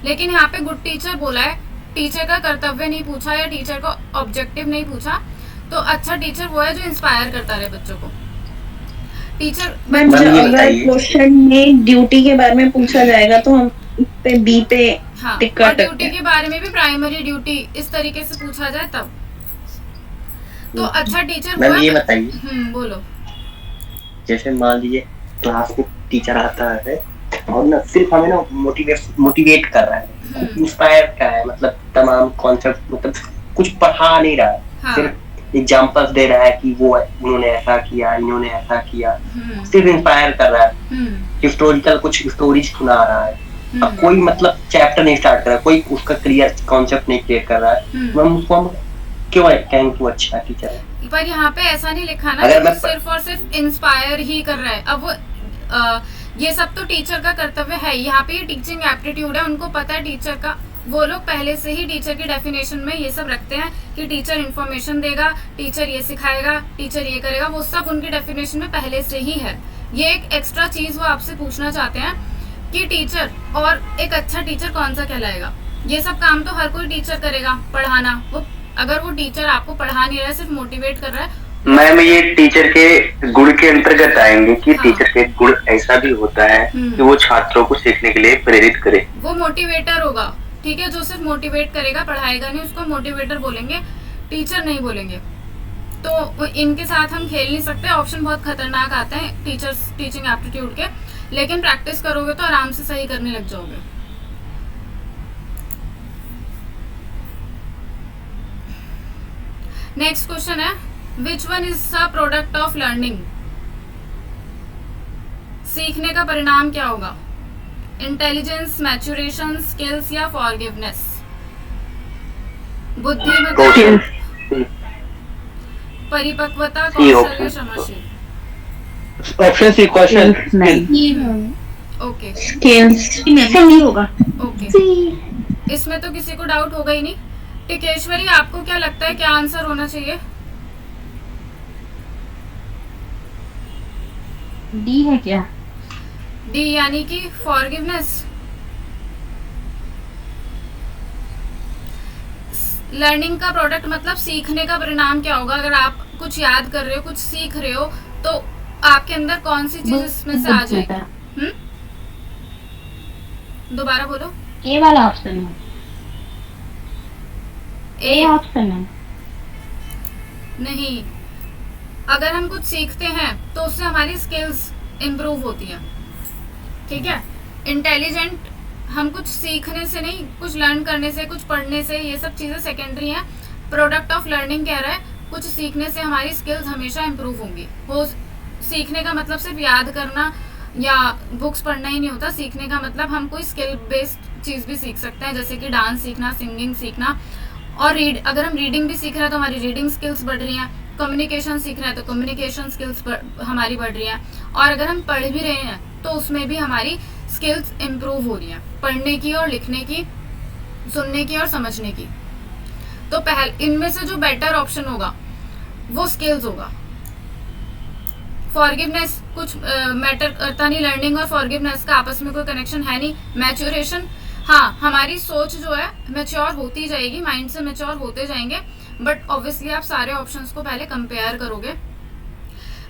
लेकिन यहाँ पे गुड टीचर बोला है, टीचर का कर्तव्य नहीं पूछा या टीचर को ऑब्जेक्टिव नहीं पूछा, तो अच्छा टीचर वो है जो इंस्पायर करता रहे बच्चों को। टीचर मैम अगर क्वेश्चन में ड्यूटी के बारे में पूछा जाएगा तो हम पे बी पे हाँ, टिक कर और सकते ड्यूटी हैं। के बारे में भी प्राइमरी ड्यूटी इस तरीके से पूछा जाए तब तो अच्छा टीचर मैम हुआ। ये बताइए, बोलो। जैसे मान लीजिए क्लास में टीचर आता है और ना सिर्फ हमें ना मोटिवेट कर रहा है, इंस्पायर कर रहा है, मतलब तमाम कॉन्सेप्ट, मतलब कुछ पढ़ा नहीं रहा है, हाँ। सिर्फ एग्जांपल्स दे रहा है कि वो उन्होंने ऐसा किया, इन्होंने ऐसा किया, सिर्फ इंस्पायर कर रहा है, हिस्टोरिकल कुछ स्टोरीज सुना रहा है। अब कोई मतलब चैप्टर नहीं स्टार्ट कर रहा है, कोई उसका क्लियर कॉन्सेप्ट नहीं क्लियर कर रहा है, हम उसको हम क्यों कहेंगे कि वो अच्छा टीचर है? पर यहाँ पे ऐसा नहीं लिखा ना अगर कि मैं वो सिर्फ और सिर्फ इंस्पायर ही कर रहा है। अब वो ये सब तो टीचर का कर्तव्य है। यहाँ पे ये टीचिंग एप्टीट्यूड है, उनको पता है टीचर का, वो लोग पहले से ही टीचर की डेफिनेशन में ये सब रखते हैं कि टीचर इन्फॉर्मेशन देगा, टीचर ये सिखाएगा, टीचर ये करेगा, वो सब उनकी डेफिनेशन में पहले से ही है। ये एक एक्स्ट्रा चीज वो आपसे पूछना चाहते हैं कि टीचर और एक अच्छा टीचर कौन सा कहलाएगा। ये सब काम तो हर कोई टीचर करेगा, पढ़ाना। वो अगर वो टीचर आपको पढ़ा नहीं रहा है, सिर्फ मोटिवेट कर रहा है। मैम ये टीचर के गुण के अंतर्गत आएंगे कि हाँ। टीचर के गुण ऐसा भी होता है कि वो छात्रों को सीखने के लिए प्रेरित करे। वो मोटिवेटर होगा, ठीक है, जो सिर्फ मोटिवेट करेगा, पढ़ाएगा नहीं, उसको मोटिवेटर बोलेंगे, टीचर नहीं बोलेंगे। तो इनके साथ हम खेल नहीं सकते। ऑप्शन बहुत खतरनाक आते हैं टीचर्स टीचिंग एप्टीट्यूड के, लेकिन प्रैक्टिस करोगे तो आराम से सही करने लग जाओगे। नेक्स्ट क्वेश्चन है, which one is a product of learning? सीखने का परिणाम क्या होगा? इंटेलिजेंस, मैच्योरेशन, स्किल्स या फॉरगिवनेस? बुद्धिमत्ता, परिपक्वता, कौशल या क्षमाशील? ऑप्शन सी क्वेश्चन ओके नहीं होगा। ओके, इसमें तो किसी को डाउट होगा ही नहीं। टिकेश्वरी, आपको क्या लगता है क्या आंसर होना चाहिए? डी है क्या? डी यानी कि फॉरगिवनेस। लर्निंग का प्रोडक्ट मतलब सीखने का परिणाम क्या होगा? अगर आप कुछ याद कर रहे हो, कुछ सीख रहे हो, तो आपके अंदर कौन सी चीज इसमें से आ जाएगी? दोबारा बोलो। ए वाला ऑप्शन है। ए ऑप्शन है। नहीं, अगर हम कुछ सीखते हैं तो उससे हमारी स्किल्स इम्प्रूव होती हैं, ठीक है। इंटेलिजेंट हम कुछ सीखने से नहीं, कुछ लर्न करने से, कुछ पढ़ने से, ये सब चीज़ें सेकेंडरी हैं। प्रोडक्ट ऑफ लर्निंग कह रहा है कुछ सीखने से हमारी स्किल्स हमेशा इम्प्रूव होंगी। वो सीखने का मतलब सिर्फ याद करना या बुक्स पढ़ना ही नहीं होता। सीखने का मतलब हम कोई स्किल बेस्ड चीज़ भी सीख सकते हैं, जैसे कि डांस सीखना, सिंगिंग सीखना। और अगर हम रीडिंग भी सीख रहे हैं तो हमारी रीडिंग स्किल्स बढ़ रही हैं। कम्युनिकेशन सीख रहे हैं तो कम्युनिकेशन स्किल्स हमारी बढ़ रही हैं। और अगर हम पढ़ भी रहे हैं तो उसमें भी हमारी स्किल्स इम्प्रूव हो रही हैं, पढ़ने की और लिखने की, सुनने की और समझने की। तो इनमें से जो बेटर ऑप्शन होगा वो स्किल्स होगा। फॉरगिवनेस कुछ मैटर करता नहीं। लर्निंग और फॉरगिवनेस का आपस में कोई कनेक्शन है नहीं। मैच्योरेशन, हाँ, हमारी सोच जो है मैच्योर होती जाएगी, माइंड से मैच्योर होते जाएंगे। बट ऑब्वियसली आप सारे ऑप्शंस को पहले कंपेयर करोगे,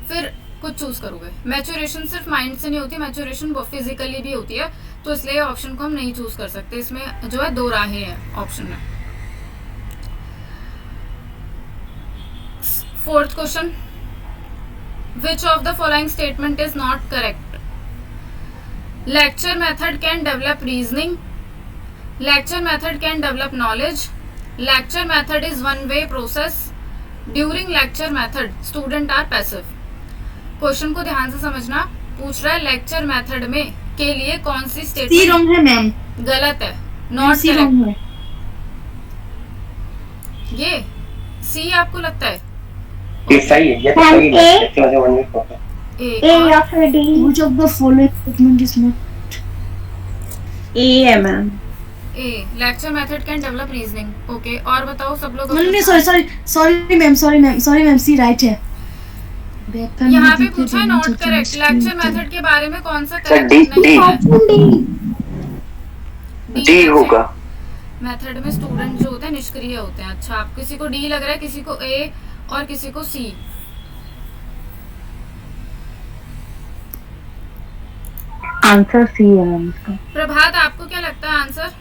फिर कुछ चूज करोगे। मैच्योरेशन सिर्फ माइंड से नहीं होती, मैच्योरेशन फिजिकली भी होती है। तो इसलिए ऑप्शन को हम नहीं चूज कर सकते। इसमें जो है दो राहें हैं ऑप्शन में। Fourth question, which of the following statement is not correct? Lecture method can develop reasoning. Lecture method can develop knowledge. Lecture method is one-way process. During lecture method, student are passive. Question को ध्यान से समझना। पूछ रहा है lecture method में के लिए कौन सी स्टेटमेंट रॉन्ग है मैम। गलत है, नॉट करेक्ट। ये सी आपको लगता है? ये सही है, ये तो सही है। ए या फिर D? Which of the following statement is not? ए है ma'am. A, lecture method can develop reasoning. Okay, और बताओ सब लोग। नहीं, सॉरी मैम, सी राइट है। यहाँ पे पूछा है नॉट करेक्ट। लेक्चर मेथड के बारे में कौन सा करेक्ट डी होगा। मेथड में स्टूडेंट जो होते हैं निष्क्रिय होते हैं। अच्छा, आप किसी को डी लग रहा है, किसी को ए और किसी को सी। आंसर सी है मैम इसका। प्रभात, आपको क्या लगता है आंसर?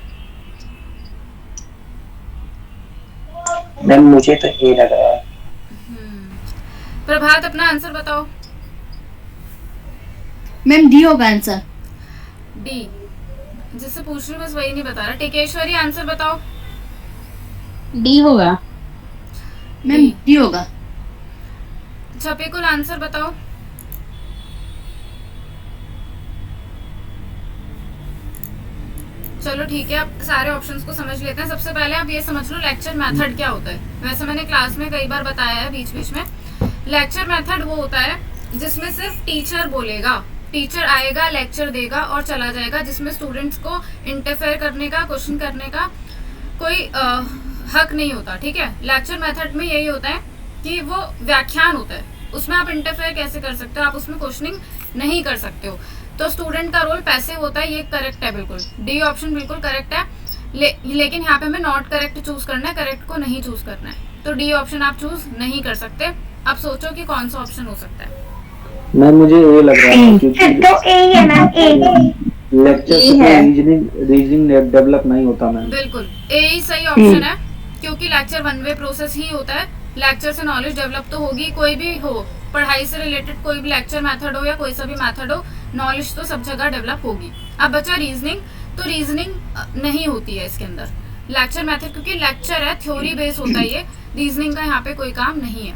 मैम मुझे तो ए लग रहा है। प्रभात, अपना आंसर बताओ। मैम डी होगा आंसर। डी, जिससे पूछ रही हूँ बस वही नहीं बता रहा। टिकेश्वरी, आंसर बताओ। डी होगा मैम, डी होगा। छपिकुल, आंसर बताओ। चलो ठीक है, अब सारे ऑप्शंस को समझ लेते हैं। सबसे पहले आप ये समझ लो लेक्चर मेथड क्या होता है। वैसे मैंने क्लास में कई बार बताया है बीच बीच में। लेक्चर मेथड वो होता है जिसमें सिर्फ टीचर बोलेगा, टीचर आएगा, लेक्चर देगा और चला जाएगा, जिसमें स्टूडेंट्स को इंटरफेयर करने का, क्वेश्चन करने का कोई हक नहीं होता। ठीक है, लेक्चर मेथड में यही होता है कि वो व्याख्यान होता है, उसमें आप इंटरफेयर कैसे कर सकते हो, आप उसमें क्वेश्चनिंग नहीं कर सकते हो। तो स्टूडेंट का रोल पैसिव होता है, ये करेक्ट है बिल्कुल। डी ऑप्शन बिल्कुल करेक्ट है। लेकिन यहाँ पे हमें नॉट करेक्ट चूज करना है, करेक्ट को नहीं चूज करना है। तो डी ऑप्शन आप चूज नहीं कर सकते। अब सोचो कि कौन सा ऑप्शन हो सकता है। मैम मुझे ये लग रहा है क्योंकि तो ए है मैम, ए। लेक्चर से रीजनिंग डेवलप नहीं होता मैम। बिल्कुल ए ही सही ऑप्शन है, क्योंकि लेक्चर वन वे प्रोसेस ही होता है। लेक्चर से नॉलेज डेवलप तो होगी, कोई भी हो, पढ़ाई से रिलेटेड कोई भी लेक्चर मेथड हो या कोई सा भी मेथड हो, नॉलेज तो सब जगह डेवलप होगी। अब बचा रीजनिंग, तो रीजनिंग नहीं होती है इसके अंदर लेक्चर मेथड, क्योंकि लेक्चर है, थ्योरी बेस होता है ये। रीजनिंग का यहाँ पे कोई काम नहीं है।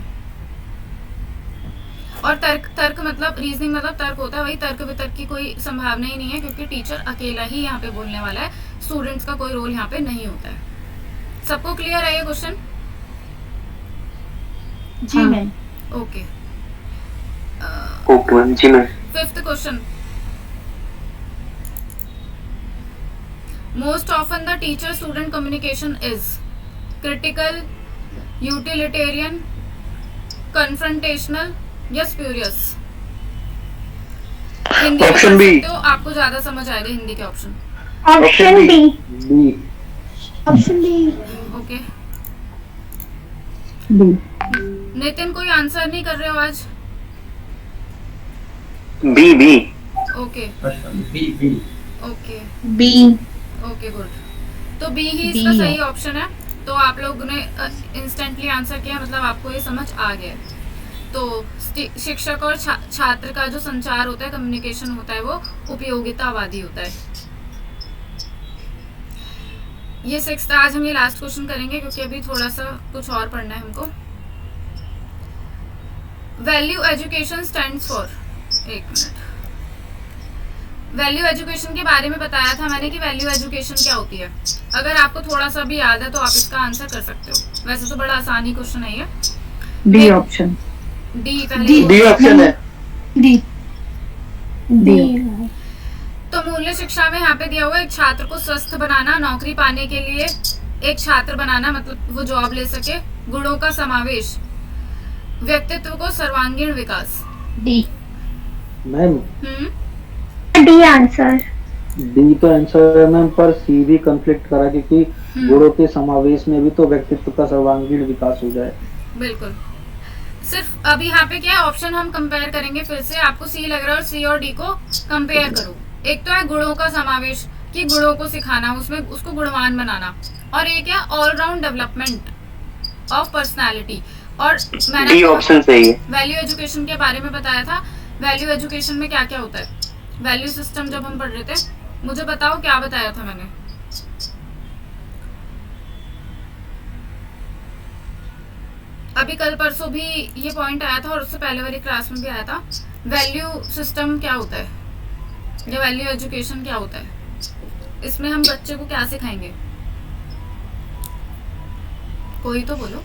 और तर्क मतलब रीजनिंग मतलब तर्क होता है, वही तर्क वितर्क की कोई संभावना ही नहीं है, क्योंकि टीचर अकेला ही यहाँ पे बोलने वाला है, स्टूडेंट्स का कोई रोल यहाँ पे नहीं होता है। सबको क्लियर है ये क्वेश्चन? जी मैम। ओके ओके जी ma'am. 5th question, most often the teacher student communication is critical, utilitarian, confrontational या स्प्यूरियस? Hindi Option B। तो आपको ज्यादा समझ आएगा हिंदी के option. Option B. B. Option B. Okay B. Nitin, कोई आंसर नहीं कर रहे हो आज? B B. Okay B B. Okay B. Okay good. तो बी ही B इसका है। सही ऑप्शन है। तो आप लोग ने इंस्टेंटली आंसर किया, मतलब आपको ये समझ आ गया है। तो शिक्षक और छात्र का जो संचार होता है, कम्युनिकेशन होता है, वो उपयोगितावादी होता है। ये 6th, आज हम ये लास्ट क्वेश्चन करेंगे क्योंकि अभी थोड़ा सा कुछ और पढ़ना है हमको। वैल्यू एजुकेशन स्टैंड्स फॉर, एक मिनट, वैल्यू एजुकेशन के बारे में बताया था मैंने कि वैल्यू एजुकेशन क्या होती है। अगर आपको थोड़ा सा भी याद है तो आप इसका आंसर कर सकते हो। वैसे तो बड़ा आसान ही क्वेश्चन है ये। D option. डी पहले डी ऑप्शन है। डी। डी। तो मूल्य शिक्षा में यहाँ पे दिया हुआ है, एक छात्र को स्वस्थ बनाना, नौकरी पाने के लिए एक छात्र बनाना, मतलब वो जॉब ले सके, गुणों का समावेश, व्यक्तित्व को सर्वांगीण विकास। D. Ma'am D answer. D तो आंसर है मैम, पर सी भी कंफ्लिक्ट करा क्योंकि गुणों के समावेश में भी तो व्यक्तित्व का सर्वांगीण विकास हो जाए। बिल्कुल। सिर्फ अभी यहाँ पे क्या है, ऑप्शन हम कंपेयर करेंगे फिर से। आपको सी लग रहा है और सी और डी को कंपेयर करो। एक तो है गुणों का समावेश, कि गुणों को सिखाना, उसमें उसको गुणवान बनाना, और एक है ऑलराउंड डेवलपमेंट ऑफ पर्सनालिटी। और मैंने ऑप्शन सही है। वैल्यू एजुकेशन के बारे में बताया था। वैल्यू एजुकेशन में क्या क्या होता है, वैल्यू सिस्टम जब हम पढ़ रहे थे, मुझे बताओ क्या बताया था मैंने? अभी कल परसों भी ये पॉइंट आया था और उससे पहले वाली क्लास में भी आया था। वैल्यू सिस्टम क्या होता है या वैल्यू एजुकेशन क्या होता है, इसमें हम बच्चे को क्या सिखाएंगे? कोई तो बोलो।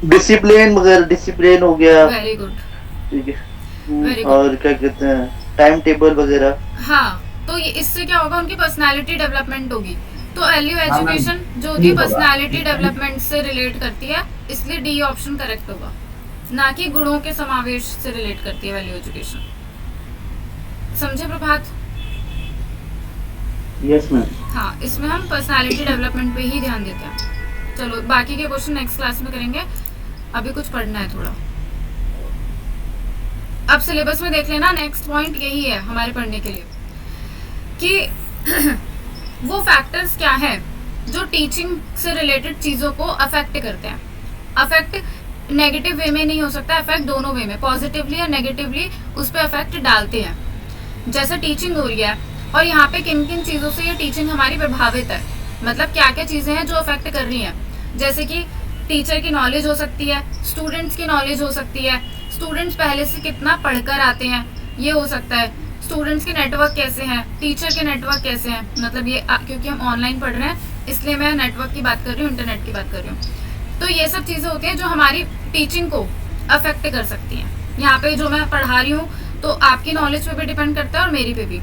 डिसिप्लिन वगैरह, डिसिप्लिन हो गया। Very good. ठीक है। Very good. और क्या कहते हैं, टाइम टेबल वगैरह। हाँ, तो ये इससे क्या होगा, उनकी पर्सनालिटी डेवलपमेंट होगी। तो वैल्यू हाँ, एजुकेशन जो ठीक कि होगा। पर्सनालिटी डेवलपमेंट से रिलेट करती है, इसलिए डी ऑप्शन करेक्ट होगा, ना कि गुणों के समावेश से रिलेट करती है वैल्यू एजुकेशन। समझे प्रभात? Yes ma'am. हाँ, इसमें हम पर्सनालिटी डेवलपमेंट पे ही ध्यान देते हैं। चलो बाकी के क्वेश्चन नेक्स्ट क्लास में करेंगे, अभी कुछ पढ़ना है थोड़ा। अब सिलेबस में देख लेना, नेक्स्ट पॉइंट यही है हमारे पढ़ने के लिए कि वो फैक्टर्स क्या हैं जो टीचिंग से रिलेटेड चीज़ों को अफेक्ट करते हैं। अफेक्ट नेगेटिव वे में नहीं हो सकता, अफेक्ट दोनों वे में, पॉजिटिवली या नेगेटिवली उस पर अफेक्ट डालते हैं। जैसे टीचिंग हो रही है और यहाँ पे किन किन चीज़ों से ये टीचिंग हमारी प्रभावित है, मतलब क्या क्या चीज़ें हैं जो अफेक्ट कर रही हैं। जैसे कि टीचर की नॉलेज हो सकती है, स्टूडेंट्स की नॉलेज हो सकती है, स्टूडेंट्स पहले से कितना पढ़कर आते हैं ये हो सकता है, स्टूडेंट्स के नेटवर्क कैसे हैं, टीचर के नेटवर्क कैसे हैं, मतलब ये क्योंकि हम ऑनलाइन पढ़ रहे हैं इसलिए मैं नेटवर्क की बात कर रही हूँ, इंटरनेट की बात कर रही हूँ। तो ये सब चीज़ें होती हैं जो हमारी टीचिंग को अफेक्ट कर सकती हैं। यहाँ पे जो मैं पढ़ा रही हूँ तो आपकी नॉलेज पे भी डिपेंड करता है और मेरी पे भी।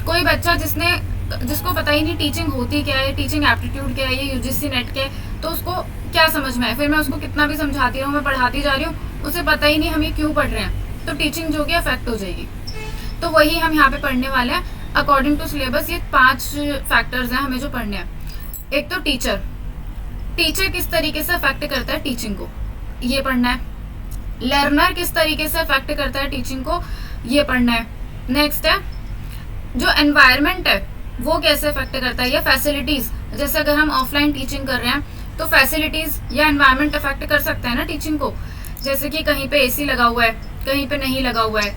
कोई बच्चा जिसको पता ही नहीं टीचिंग होती क्या है, टीचिंग एप्टीट्यूड क्या है, ये यूजीसी नेट के, तो उसको क्या समझ में है, फिर मैं उसको कितना भी समझाती रहूँ, मैं पढ़ाती जा रही हूँ, उसे पता ही नहीं हम ये क्यों पढ़ रहे हैं, तो टीचिंग जो कि अफेक्ट हो जाएगी। तो वही हम यहाँ पे पढ़ने वाले हैं अकॉर्डिंग टू सिलेबस। ये 5 फैक्टर्स हैं हमें जो पढ़ने हैं। एक तो टीचर किस तरीके से अफेक्ट करता है टीचिंग को, ये पढ़ना है। लर्नर किस तरीके से अफेक्ट करता है टीचिंग को, ये पढ़ना है। नेक्स्ट है जो एनवायरनमेंट है वो कैसे अफेक्ट करता है, या फैसिलिटीज, जैसे अगर हम ऑफलाइन टीचिंग कर रहे हैं तो फैसिलिटीज या एनवायरनमेंट अफेक्ट कर सकता है ना टीचिंग को। जैसे कि कहीं पे एसी लगा हुआ है, कहीं पे नहीं लगा हुआ है,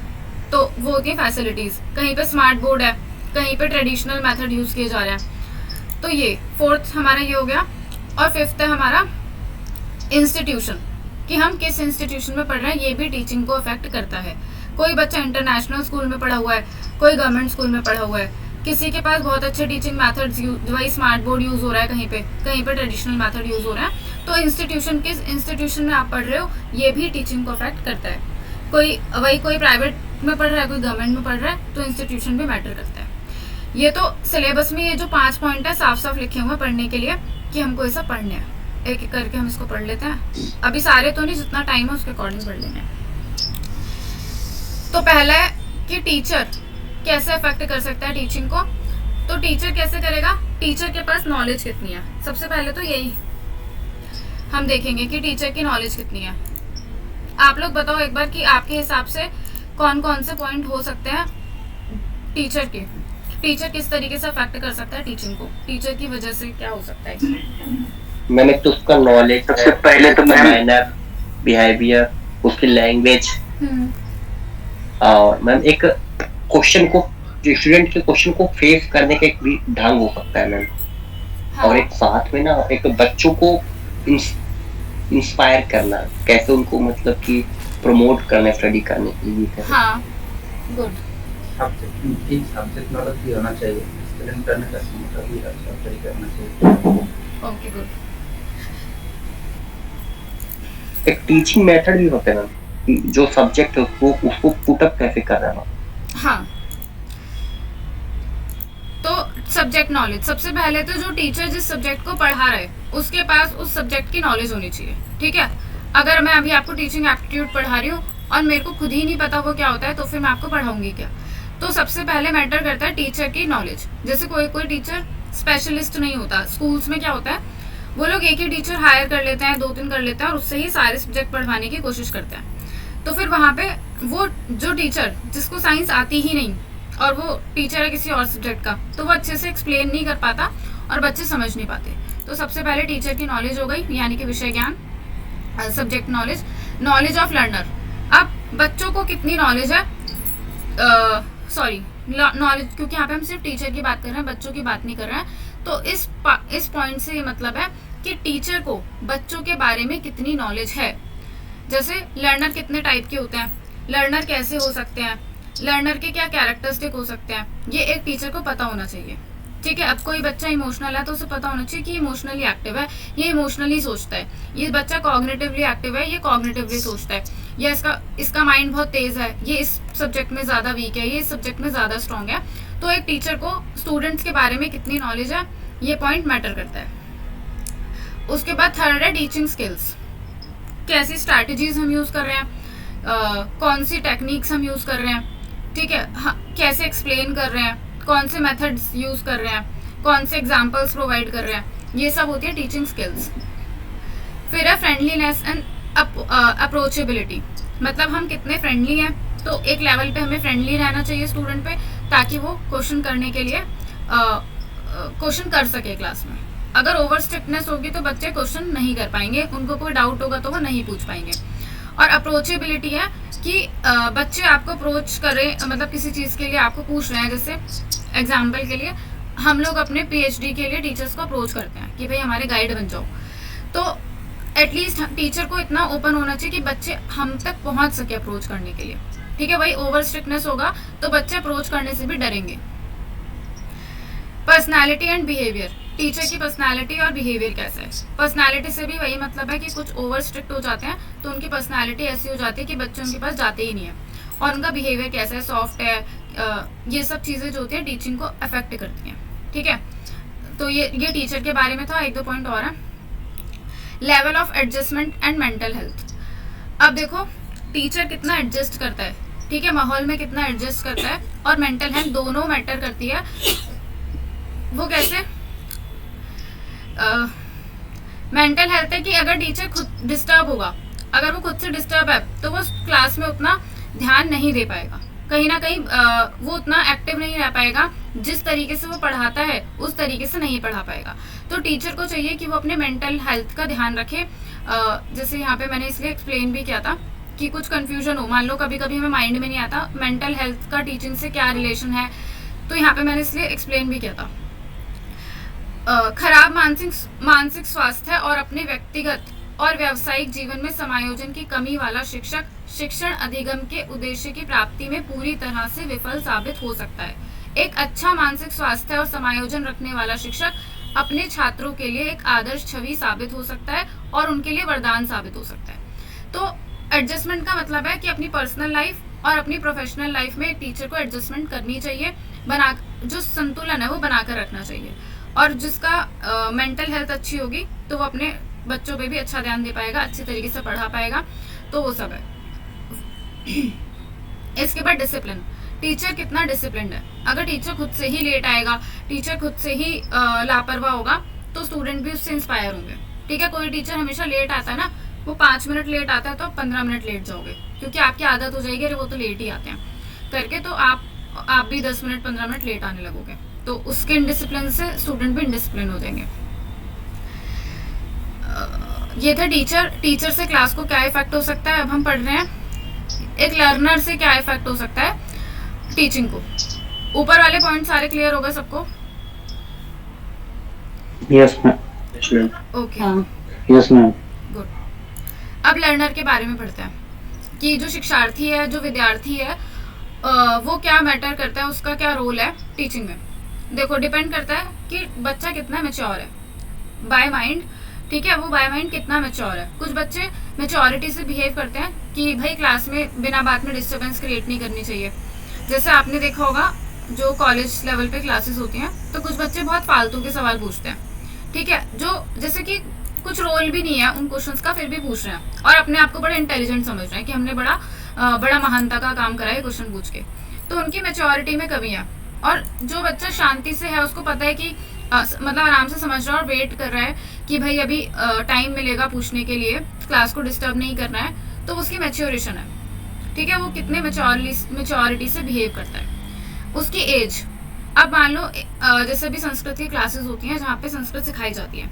तो वो होती है फैसिलिटीज। कहीं पे स्मार्ट बोर्ड है, कहीं पे ट्रेडिशनल मेथड यूज किया जा रहा है। तो ये 4th हमारा ये हो गया। और 5th है हमारा इंस्टीट्यूशन। कि हम किस इंस्टीट्यूशन में पढ़ रहे हैं, ये भी टीचिंग को अफेक्ट करता है। कोई बच्चा इंटरनेशनल स्कूल में पढ़ा हुआ है, कोई गवर्नमेंट स्कूल में पढ़ा हुआ है, किसी के पास बहुत अच्छे टीचिंग मेथड्स वही स्मार्ट बोर्ड यूज़ हो रहा है, कहीं पे ट्रेडिशनल मेथड यूज़ हो रहा है। तो इंस्टीट्यूशन, किस इंस्टीट्यूशन में आप पढ़ रहे हो, ये भी टीचिंग को अफेक्ट करता है। कोई प्राइवेट में पढ़ रहा है, कोई गवर्नमेंट में पढ़ रहा है, तो इंस्टीट्यूशन भी मैटर करता है। ये तो सिलेबस में ये जो 5 पॉइंट है साफ साफ लिखे हुए पढ़ने के लिए कि हमको ऐसा पढ़ना है। एक एक करके हम इसको पढ़ लेते हैं। अभी सारे तो नहीं, जितना टाइम है उसके अकॉर्डिंग पढ़ लेंगे। तो पहला है कि टीचर कैसे अफेक्ट कर सकता है टीचिंग को। तो टीचर कैसे करेगा, टीचर के पास नॉलेज कितनी है। सबसे पहले तो यही हम देखेंगे कि टीचर की नॉलेज कितनी है। आप लोग बताओ एक बार कि आपके हिसाब से कौन कौन से पॉइंट हो सकते हैं टीचर के। टीचर किस तरीके से अफेक्ट कर सकता है टीचिंग को, टीचर की वजह से क्या हो सकता है। मैंने तो उसका नॉलेज, सबसे पहले तो मैनर, बिहेवियर, उसकी लैंग्वेज, और मैम एक क्वेश्चन को, स्टूडेंट के क्वेश्चन को फेस करने का एक भी ढंग हो सकता है मैम। और एक साथ में ना एक बच्चों को इंस्पायर करना, कैसे उनको मतलब कि प्रमोट करना स्टडी करने के लिए। हाँ, गुड। सब्जेक्ट नॉलेज भी होना चाहिए, स्टूडेंट करने का मतलब भी अच्छा तरीका करना चाहिए। Okay, good. एक टीचिंग मेथड भी होता है ना, जो सब्जेक्ट है उसको पुट अप कैसे कर रहा है। हाँ, तो सब्जेक्ट नॉलेज, सबसे पहले तो जो टीचर जिस सब्जेक्ट को पढ़ा रहा है उसके पास उस सब्जेक्ट की नॉलेज होनी चाहिए। ठीक है, अगर मैं अभी आपको टीचिंग एप्टीट्यूड पढ़ा रही हूँ और मेरे को खुद ही नहीं पता वो क्या होता है, तो फिर मैं आपको पढ़ाऊंगी क्या। तो सबसे पहले मैटर करता है टीचर की नॉलेज। जैसे कोई टीचर स्पेशलिस्ट नहीं होता। स्कूल्स में क्या होता है, वो लोग एक ही टीचर हायर कर लेते हैं, 2-3 कर लेते हैं और उससे ही सारे सब्जेक्ट पढ़वाने की कोशिश करते हैं। तो फिर वहाँ पे वो जो टीचर जिसको साइंस आती ही नहीं और वो टीचर है किसी और सब्जेक्ट का, तो वो अच्छे से एक्सप्लेन नहीं कर पाता और बच्चे समझ नहीं पाते। तो सबसे पहले टीचर की नॉलेज हो गई, यानी कि विषय ज्ञान, subject knowledge. Knowledge of learner, अब बच्चों को कितनी नॉलेज है, नॉलेज, क्योंकि यहाँ पे हम सिर्फ टीचर की बात कर रहे हैं, बच्चों की बात नहीं कर रहे हैं। तो इस पॉइंट से ये मतलब है कि टीचर को बच्चों के बारे में कितनी नॉलेज है। जैसे लर्नर कितने टाइप के होते हैं, लर्नर कैसे हो सकते हैं, लर्नर के क्या कैरेक्टरिस्टिक हो सकते हैं, ये एक टीचर को पता होना चाहिए। ठीक है, अब कोई बच्चा इमोशनल है तो उसे पता होना चाहिए कि इमोशनली एक्टिव है, ये इमोशनली सोचता है। ये बच्चा कॉग्निटिवली एक्टिव है, ये कॉग्निटिवली सोचता है। या इसका माइंड बहुत तेज है, ये इस सब्जेक्ट में ज़्यादा वीक है, ये इस सब्जेक्ट में ज़्यादा स्ट्रॉन्ग है। तो एक टीचर को स्टूडेंट्स के बारे में कितनी नॉलेज है, ये पॉइंट मैटर करता है। उसके बाद थर्ड है टीचिंग स्किल्स, कैसी स्ट्रैटेजीज हम यूज़ कर रहे हैं, कौन सी टेक्निक्स हम यूज़ कर रहे हैं। ठीक है, हाँ, कैसे एक्सप्लेन कर रहे हैं, कौन से मेथड्स यूज़ कर रहे हैं, कौन से एग्जाम्पल्स प्रोवाइड कर रहे हैं, ये सब होती है टीचिंग स्किल्स। फिर है फ्रेंडलीनेस एंड अप्रोचेबिलिटी, मतलब हम कितने फ्रेंडली हैं। तो एक लेवल पे हमें फ्रेंडली रहना चाहिए स्टूडेंट पे, ताकि वो क्वेश्चन करने के लिए क्वेश्चन कर सके क्लास में। अगर ओवर स्ट्रिक्टनेस होगी तो बच्चे क्वेश्चन नहीं कर पाएंगे, उनको कोई डाउट होगा तो वो नहीं पूछ पाएंगे। और अप्रोचेबिलिटी है कि बच्चे आपको अप्रोच करें, मतलब किसी चीज़ के लिए आपको पूछ रहे हैं। जैसे एग्जाम्पल के लिए हम लोग अपने PhD के लिए टीचर्स को अप्रोच करते हैं कि भाई हमारे गाइड बन जाओ। तो एटलीस्ट टीचर को इतना ओपन होना चाहिए कि बच्चे हम तक पहुंच सके अप्रोच करने के लिए। ठीक है भाई, ओवर स्ट्रिक्टनेस होगा तो बच्चे अप्रोच करने से भी डरेंगे। पर्सनालिटी एंड बिहेवियर, टीचर की पर्सनालिटी और बिहेवियर कैसा है। पर्सनालिटी से भी वही मतलब है कि कुछ ओवर स्ट्रिक्ट हो जाते हैं तो उनकी पर्सनालिटी ऐसी हो जाती है कि बच्चे उनके पास जाते ही नहीं है। और उनका बिहेवियर कैसा है, सॉफ्ट है, ये सब चीज़ें जो होती हैं टीचिंग को अफेक्ट करती हैं। ठीक है, तो ये टीचर के बारे में था। 1-2 पॉइंट और है। Level of adjustment and mental health, अब देखो टीचर कितना एडजस्ट करता है, ठीक है, माहौल में कितना एडजस्ट करता है, और मेंटल हेल्थ दोनों मैटर करती है। वो कैसे, मेंटल हेल्थ है कि अगर टीचर खुद डिस्टर्ब होगा, अगर वो खुद से डिस्टर्ब है तो वो क्लास में उतना ध्यान नहीं दे पाएगा, कहीं ना कहीं वो उतना एक्टिव नहीं रह पाएगा, जिस तरीके से वो पढ़ाता है उस तरीके से नहीं पढ़ा पाएगा। तो टीचर को चाहिए कि वो अपने मेंटल हेल्थ का ध्यान रखे। जैसे यहाँ पे मैंने इसलिए एक्सप्लेन भी किया था कि कुछ कन्फ्यूजन हो, मान लो कभी कभी हमें माइंड में नहीं आता मेंटल हेल्थ का टीचिंग से क्या रिलेशन है, तो यहाँ पे मैंने इसलिए एक्सप्लेन भी किया था। खराब मानसिक स्वास्थ्य और अपने व्यक्तिगत और व्यावसायिक जीवन में समायोजन की कमी वाला शिक्षक शिक्षण अधिगम के उद्देश्य की प्राप्ति में पूरी तरह से विफल साबित हो सकता है। एक अच्छा मानसिक स्वास्थ्य और समायोजन रखने वाला शिक्षक अपने छात्रों के लिए एक आदर्श छवि साबित हो सकता है और उनके लिए वरदान साबित हो सकता है। तो एडजस्टमेंट का मतलब है कि अपनी पर्सनल लाइफ और अपनी प्रोफेशनल लाइफ में एक टीचर को एडजस्टमेंट करनी चाहिए, जो संतुलन है वो बनाकर रखना चाहिए। और जिसका मेंटल हेल्थ अच्छी होगी तो वो अपने बच्चों पे भी अच्छा ध्यान दे पाएगा, अच्छी तरीके से पढ़ा पाएगा, तो वो सब है। इसके बाद डिसिप्लिन, टीचर कितना डिसिप्लिन्ड है। अगर टीचर खुद से ही लेट आएगा, टीचर खुद से ही लापरवाह होगा, तो स्टूडेंट भी उससे इंस्पायर होंगे। ठीक है, कोई टीचर हमेशा लेट आता है ना, वो 5 मिनट लेट आता है तो आप 15 मिनट लेट जाओगे, क्योंकि आपकी आदत हो जाएगी अरे वो तो लेट ही आते हैं करके, तो आप भी 10 मिनट 15 मिनट लेट आने लगोगे, तो उसके इनडिसिप्लिन से स्टूडेंट भी इनडिसिप्लिन हो जाएंगे। ये था टीचर से क्लास को क्या इफेक्ट हो सकता है। अब हम पढ़ रहे हैं एक लर्नर से क्या इफेक्ट हो सकता है टीचिंग को। ऊपर वाले पॉइंट सारे क्लियर हो गए सबको? Yes ma'am. Okay, yes ma'am. Good. अब लर्नर के बारे में पढ़ते हैं कि जो शिक्षार्थी है, जो विद्यार्थी है, वो क्या मैटर करता है, उसका क्या रोल है टीचिंग में। देखो, डिपेंड करता है कि बच्चा कितना मैच्योर है बाय माइंड। ठीक है, वो बाय माइंड कितना मैच्योर है। कुछ बच्चे मैच्योरिटी से बिहेव करते हैं कि भाई क्लास में बिना बात में डिस्टर्बेंस क्रिएट नहीं करनी चाहिए। जैसे आपने देखा होगा जो कॉलेज लेवल पे क्लासेस होती हैं, तो कुछ बच्चे बहुत फालतू के सवाल पूछते हैं। ठीक है, जो जैसे कि कुछ रोल भी नहीं है उन क्वेश्चंस का, फिर भी पूछ रहे हैं और अपने आप को बड़ा इंटेलिजेंट समझ रहे हैं कि हमने बड़ा महानता का काम करा है क्वेश्चन पूछ के। तो उनकी मैच्योरिटी में कमी है। और जो बच्चा शांति से है, उसको पता है कि मतलब आराम से समझ रहा है और वेट कर रहा है कि भाई अभी टाइम मिलेगा पूछने के लिए, क्लास को डिस्टर्ब नहीं करना है, तो उसकी मैच्योरेशन है। ठीक है, वो कितने मैच्योरिटी से बिहेव करता है। उसकी एज, अब मान लो जैसे भी संस्कृत की क्लासेस होती हैं जहाँ पे संस्कृत सिखाई जाती है,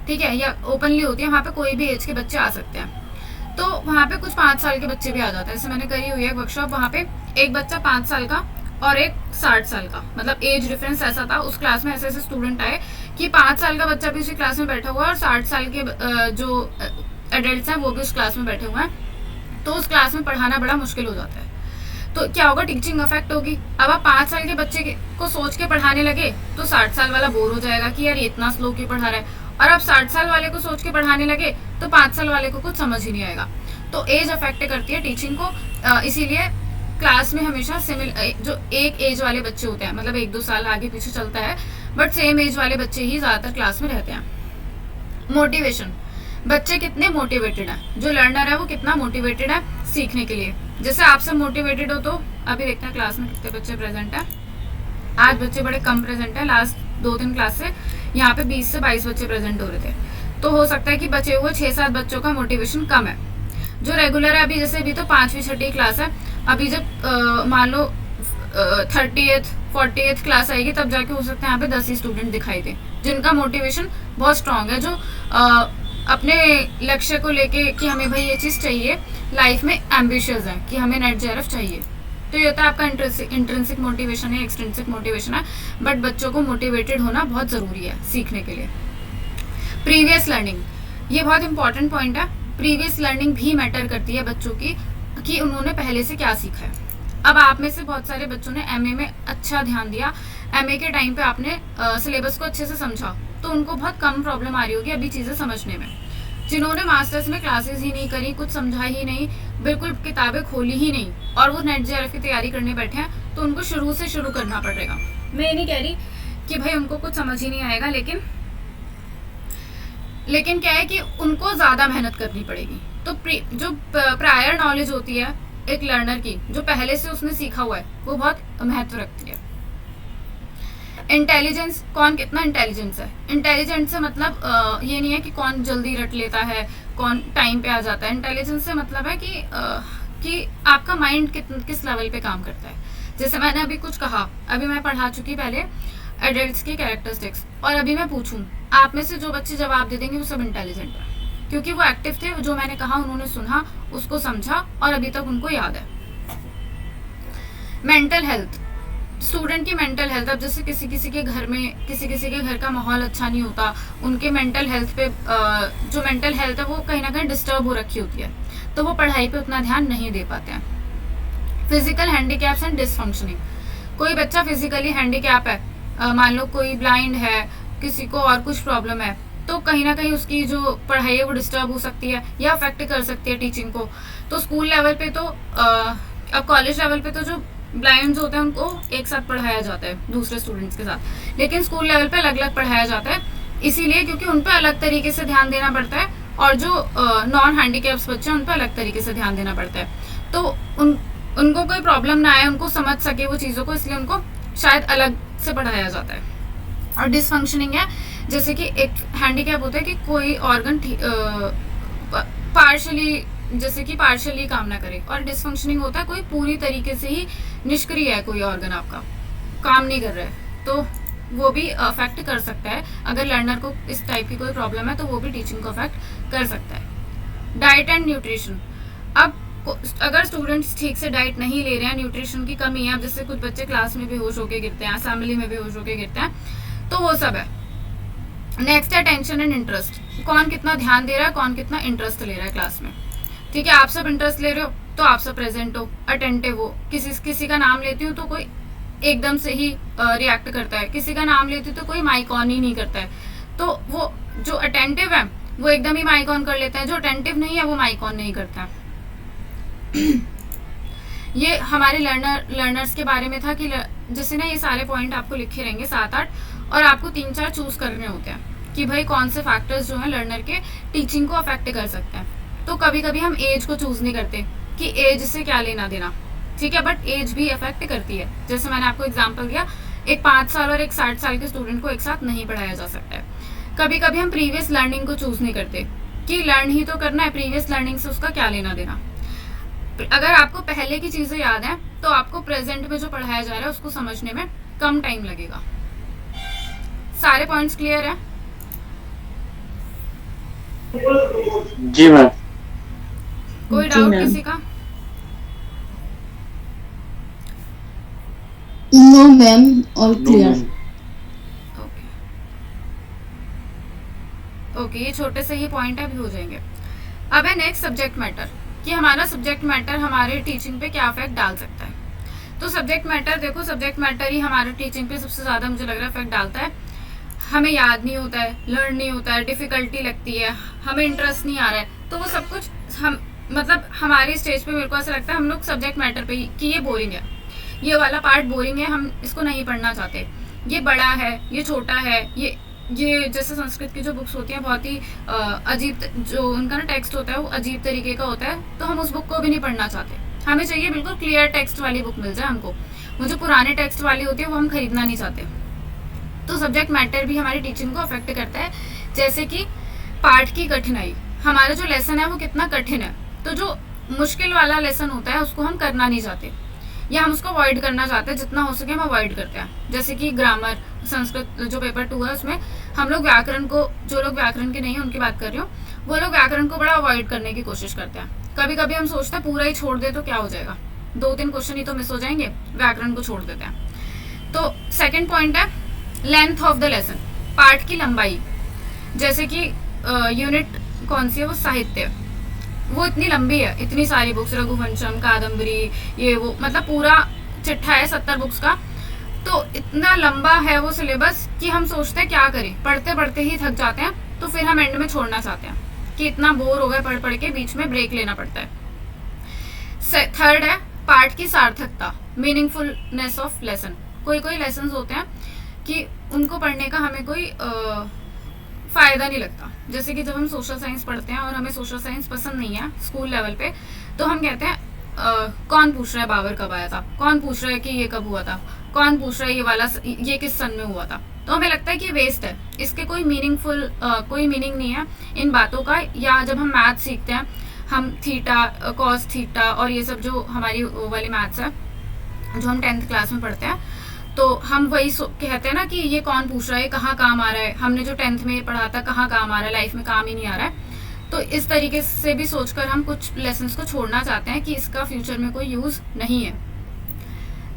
ठीक है, या ओपनली होती है, वहाँ पे कोई भी एज के बच्चे आ सकते हैं। तो वहाँ पे कुछ 5 साल के बच्चे भी आ जाते हैं। जैसे मैंने करी हुई है वर्कशॉप, वहाँ पे एक बच्चा 5 साल का और एक 60 साल का, मतलब एज डिफरेंस ऐसा था। उस क्लास में ऐसे ऐसे स्टूडेंट आए कि 5 साल का बच्चा भी उसी क्लास में बैठा हुआ है और 60 साल के जो एडल्ट हैं वो भी उस क्लास में बैठे हुए हैं। तो उस क्लास में पढ़ाना बड़ा मुश्किल हो जाता है। तो क्या होगा, टीचिंग अफेक्ट होगी। अब आप 5 साल के बच्चे को सोच के पढ़ाने लगे तो 60 साल वाला बोर हो जाएगा कि यार ये इतना स्लो क्यों पढ़ा रहा है, और आप 60 साल वाले को सोच के पढ़ाने लगे तो 5 साल वाले को कुछ समझ ही नहीं आएगा। तो एज अफेक्ट करती है टीचिंग को। इसीलिए क्लास में हमेशा जो एक एज वाले बच्चे होते हैं, मतलब 1-2 साल आगे पीछे चलता है, बट सेम एज वाले बच्चे ही ज़्यादातर क्लास में रहते हैं। मोटिवेशन, बच्चे कितने मोटिवेटेड हैं, जो लर्नर है वो कितना मोटिवेटेड है सीखने के लिए। जैसे आप सब मोटिवेटेड हो, तो अभी देखते हैं क्लास में कितने बच्चे प्रेजेंट हैं। आज बच्चे बड़े कम प्रेजेंट हैं, लास्ट 2-3 क्लास से यहाँ पे 20 से 22 बच्चे प्रेजेंट हो रहे थे। तो हो सकता है कि बचे हुए 6-7 बच्चों का मोटिवेशन कम है। जो रेगुलर है, अभी जैसे अभी तो 5वीं-6वीं क्लास है, अभी जब मान लो 30th-40th क्लास आएगी तब जाके हो सकता है यहाँ पे 10 ही स्टूडेंट दिखाई दे जिनका मोटिवेशन बहुत स्ट्रांग है, जो अपने लक्ष्य को लेके कि हमें भाई ये चीज़ चाहिए लाइफ में, एम्बिशियस है कि हमें नेट जेआरएफ चाहिए। तो ये तो आपका इंट्रिंसिक मोटिवेशन है, एक्सट्रिंसिक मोटिवेशन है, बट बच्चों को मोटिवेटेड होना बहुत ज़रूरी है सीखने के लिए। प्रीवियस लर्निंग, ये बहुत इंपॉर्टेंट पॉइंट है। प्रीवियस लर्निंग भी मैटर करती है बच्चों की कि उन्होंने पहले से क्या सीखा है। अब आप में से बहुत सारे बच्चों ने एमए में अच्छा ध्यान दिया, एमए के टाइम पे आपने सिलेबस को अच्छे से समझा, तो उनको बहुत कम प्रॉब्लम आ रही होगी अभी चीज़ें समझने में। जिन्होंने मास्टर्स में क्लासेस ही नहीं करी, कुछ समझा ही नहीं, बिल्कुल किताबें खोली ही नहीं, और वो नेट जेआरएफ की तैयारी करने बैठे हैं, तो उनको शुरू से शुरू करना पड़ेगा। मैं ये नहीं कह रही कि भाई उनको कुछ समझ ही नहीं आएगा, लेकिन क्या है कि उनको ज़्यादा मेहनत करनी पड़ेगी। तो जो प्रायर नॉलेज होती है एक लर्नर की, जो पहले से उसने सीखा हुआ है, वो बहुत महत्व रखती है। इंटेलिजेंस, कौन कितना इंटेलिजेंस है। इंटेलिजेंस से मतलब ये नहीं है कि कौन जल्दी रट लेता है, कौन टाइम पे आ जाता है। इंटेलिजेंस से मतलब है कि आपका माइंड किस लेवल पे काम करता है। जैसे मैंने अभी कुछ कहा, अभी मैं पढ़ा चुकी पहले एडल्ट्स की कैरेक्टरिस्टिक्स, और अभी मैं पूछूं आप में से जो बच्चे जवाब दे देंगे वो सब इंटेलिजेंट है, क्योंकि वो एक्टिव थे, जो मैंने कहा उन्होंने सुना, उसको समझा और अभी तक उनको याद है। मेंटल हेल्थ, स्टूडेंट की मेंटल हेल्थ, अब जैसे किसी किसी के घर में किसी किसी के घर का माहौल अच्छा नहीं होता, उनके मेंटल हेल्थ पे जो मेंटल हेल्थ है वो कहीं ना कहीं डिस्टर्ब हो रखी होती है, तो वो पढ़ाई पे उतना ध्यान नहीं दे पाते हैं। फिजिकल हैंडीकैप्स एंड डिसफंक्शनिंग, कोई बच्चा फिजिकली हैंडीकैप है, मान लो कोई ब्लाइंड है, किसी को और कुछ प्रॉब्लम है, तो कहीं ना कहीं उसकी जो पढ़ाई है वो डिस्टर्ब हो सकती है या अफेक्ट कर सकती है टीचिंग को। तो स्कूल लेवल पे तो अब कॉलेज लेवल पे तो जो ब्लाइंड्स होते हैं उनको एक साथ पढ़ाया जाता है दूसरे स्टूडेंट्स के साथ, लेकिन स्कूल लेवल पे अलग अलग पढ़ाया जाता है, इसीलिए क्योंकि उन पर अलग तरीके से ध्यान देना पड़ता है, और जो नॉन हैंडीकैप्स बच्चे हैं उन पर अलग तरीके से ध्यान देना पड़ता है। तो उनको कोई प्रॉब्लम ना आए, उनको समझ सके वो चीज़ों को, इसलिए उनको शायद अलग से पढ़ाया जाता है। और डिसफंक्शनिंग है जैसे कि एक हैंडीकैप होता है कि कोई ऑर्गन पार्शली काम ना करे, और डिसफंक्शनिंग होता है कोई पूरी तरीके से ही निष्क्रिय है, कोई ऑर्गन आपका काम नहीं कर रहा है, तो वो भी अफेक्ट कर सकता है। अगर लर्नर को इस टाइप की कोई प्रॉब्लम है तो वो भी टीचिंग को अफेक्ट कर सकता है। डाइट एंड न्यूट्रिशन, अब अगर स्टूडेंट्स ठीक से डाइट नहीं ले रहे हैं, न्यूट्रिशन की कमी है, अब जैसे कुछ बच्चे क्लास में बेहोश होकर गिरते हैं, असेंबली में बेहोश होकर गिरते हैं, तो वो सब है। नेक्स्ट है टेंशन एंड इंटरेस्ट, कौन कितना ध्यान दे रहा है, कौन कितना इंटरेस्ट ले रहा है क्लास में। ठीक है, आप सब इंटरेस्ट ले रहे हो तो आप सब प्रेजेंट हो, अटेंटिव हो, किसी का नाम लेती हूँ तो कोई एकदम से ही रिएक्ट करता है, किसी का नाम लेती हूँ तो कोई माइक ऑन ही नहीं करता है, तो वो जो अटेंटिव है वो एकदम ही माइक ऑन कर लेता है, जो अटेंटिव नहीं है वो माइक ऑन नहीं करता। ये हमारे लर्नर्स के बारे में था कि जैसे ना ये सारे पॉइंट आपको लिखे रहेंगे 7-8, और आपको 3-4 चूज करने होते हैं कि भाई कौन से फैक्टर्स जो है लर्नर के टीचिंग को अफेक्ट कर सकते हैं। तो कभी कभी हम एज को चूज नहीं करते कि एज से क्या लेना देना, ठीक है, बट एज भी अफेक्ट करती है। जैसे मैंने आपको एग्जांपल दिया, एक 5 साल और एक 60 साल के स्टूडेंट को एक साथ नहीं पढ़ाया जा सकता है। कभी कभी हम प्रीवियस लर्निंग को चूज नहीं करते कि लर्न ही तो करना है, प्रीवियस लर्निंग से उसका क्या लेना देना। अगर आपको पहले की चीजें याद है तो आपको प्रेजेंट में जो पढ़ाया जा रहा है उसको समझने में कम टाइम लगेगा। सारे पॉइंट्स क्लियर है? जी मैम। कोई डाउट किसी का? No ma'am, all clear. Okay, ये छोटे से ही पॉइंट है, अभी हो जाएंगे। अब है नेक्स्ट सब्जेक्ट मैटर, कि हमारा सब्जेक्ट मैटर हमारे टीचिंग पे क्या इफेक्ट डाल सकता है। तो सब्जेक्ट मैटर, देखो सब्जेक्ट मैटर ही हमारे टीचिंग पे सबसे ज़्यादा मुझे लग रहा है इफेक्ट डालता है। हमें याद नहीं होता है, लर्न नहीं होता है, डिफ़िकल्टी लगती है, हमें इंटरेस्ट नहीं आ रहा है, तो वो सब कुछ हम मतलब हमारी स्टेज पे मेरे को ऐसा लगता है हम लोग सब्जेक्ट मैटर पे कि ये बोरिंग है, ये वाला पार्ट बोरिंग है, हम इसको नहीं पढ़ना चाहते, ये बड़ा है, ये छोटा है, ये जैसे संस्कृत की जो बुक्स होती हैं बहुत ही अजीब, जो उनका ना टेक्स्ट होता है वो अजीब तरीके का होता है, तो हम उस बुक को भी नहीं पढ़ना चाहते। हमें चाहिए बिल्कुल क्लियर टेक्स्ट वाली बुक मिल जाए हमको, वो जो पुराने टेक्स्ट वाली होती है वो हम खरीदना नहीं चाहते। तो सब्जेक्ट मैटर भी हमारी टीचिंग को अफेक्ट करता है। जैसे कि पाठ की कठिनाई, हमारा जो लेसन है वो कितना कठिन है, तो जो मुश्किल वाला लेसन होता है उसको हम करना नहीं चाहते या हम उसको अवॉइड करना चाहते हैं, जितना हो सके हम अवॉइड करते हैं। जैसे कि ग्रामर, संस्कृत जो पेपर 2 है उसमें हम लोग व्याकरण को, जो लोग व्याकरण के नहीं है उनकी बात कर रही हूँ, वो लोग व्याकरण को बड़ा अवॉइड करने की कोशिश करते हैं। कभी कभी हम सोचते हैं पूरा ही छोड़ दे तो क्या हो जाएगा, 2-3 क्वेश्चन ही तो मिस हो जाएंगे, व्याकरण को छोड़ देते हैं। तो सेकेंड पॉइंट है लेंथ ऑफ द लेसन, पाठ की लंबाई। जैसे कि यूनिट कौन सी है, वो साहित्य, वो इतनी लंबी है, इतनी सारी बुक्स, रघुवंशम, कादम्बरी, ये वो, मतलब पूरा चिट्ठा है 70 बुक्स का, तो इतना लंबा है वो सिलेबस कि हम सोचते हैं क्या करें, पढ़ते पढ़ते ही थक जाते हैं, तो फिर हम एंड में छोड़ना चाहते हैं कि इतना बोर हो गए पढ़ पढ़ के, बीच में ब्रेक लेना पड़ता है। थर्ड है पाठ की सार्थकता, मीनिंगफुलनेस ऑफ लेसन। कोई लेसन होते हैं कि उनको पढ़ने का हमें कोई फ़ायदा नहीं लगता। जैसे कि जब हम सोशल साइंस पढ़ते हैं और हमें सोशल साइंस पसंद नहीं है स्कूल लेवल पे, तो हम कहते हैं कौन पूछ रहा है बाबर कब आया था, कौन पूछ रहा है कि ये कब हुआ था, कौन पूछ रहा है ये किस सन में हुआ था, तो हमें लगता है कि वेस्ट है, इसके कोई मीनिंग नहीं है इन बातों का। या जब हम मैथ सीखते हैं, हम थीटा, कॉस थीटा और ये सब जो हमारी वाली मैथ्स है जो हम 10th क्लास में पढ़ते हैं, तो हम वही कहते हैं ना कि ये कौन पूछ रहा है, कहाँ काम आ रहा है, हमने जो 10th में पढ़ा था कहाँ काम आ रहा है, लाइफ में काम ही नहीं आ रहा है। तो इस तरीके से भी सोचकर हम कुछ लेसन्स को छोड़ना चाहते हैं कि इसका फ्यूचर में कोई यूज़ नहीं है।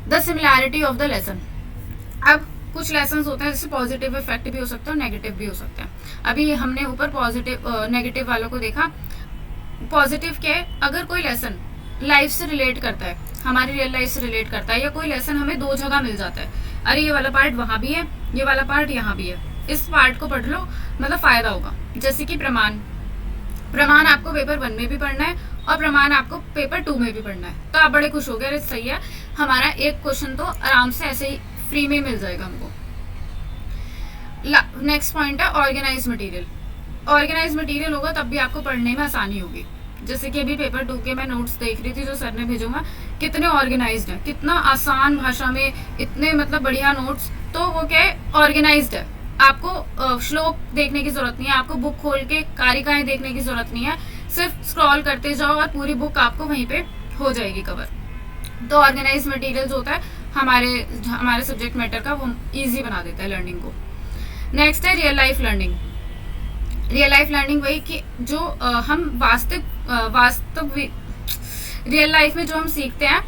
The similarity of the lesson. अब कुछ लेसन होते हैं जैसे पॉजिटिव इफेक्ट भी हो सकता है, नेगेटिव भी हो सकते हैं। अभी हमने ऊपर पॉजिटिव नेगेटिव वालों को देखा। पॉजिटिव के अगर कोई लेसन लाइफ से रिलेट करता है, हमारी रियल लाइफ से रिलेट करता है, या कोई लेसन हमें दो जगह मिल जाता है, अरे ये वाला पार्ट वहाँ भी है, ये वाला पार्ट यहाँ भी है, इस पार्ट को पढ़ लो, मतलब फायदा होगा। जैसे कि प्रमाण आपको पेपर 1 में भी पढ़ना है और प्रमाण आपको पेपर 2 में भी पढ़ना है, तो आप बड़े खुश हो गए, अरे सही है, हमारा एक क्वेश्चन तो आराम से ऐसे ही फ्री में मिल जाएगा हमको। नेक्स्ट पॉइंट है ऑर्गेनाइज मटेरियल। ऑर्गेनाइज मटेरियल होगा तब भी आपको पढ़ने में आसानी होगी। जैसे कि अभी पेपर 2 के मैं नोट्स देख रही थी जो सर ने भेजूंगा, कितने ऑर्गेनाइज्ड है, कितना आसान भाषा में, इतने मतलब बढ़िया नोट्स। तो वो क्या है, ऑर्गेनाइज्ड है। आपको श्लोक देखने की जरूरत नहीं है, आपको बुक खोल के कारिकाएं देखने की जरूरत नहीं है, सिर्फ स्क्रॉल करते जाओ और पूरी बुक आपको वहीं पे हो जाएगी कवर। तो ऑर्गेनाइज मटेरियल जो होता है हमारे सब्जेक्ट मैटर का, वो ईजी बना देता है लर्निंग को। नेक्स्ट है real life learning. Real life learning वही कि जो हम वास्तविक रियल लाइफ में जो हम सीखते हैं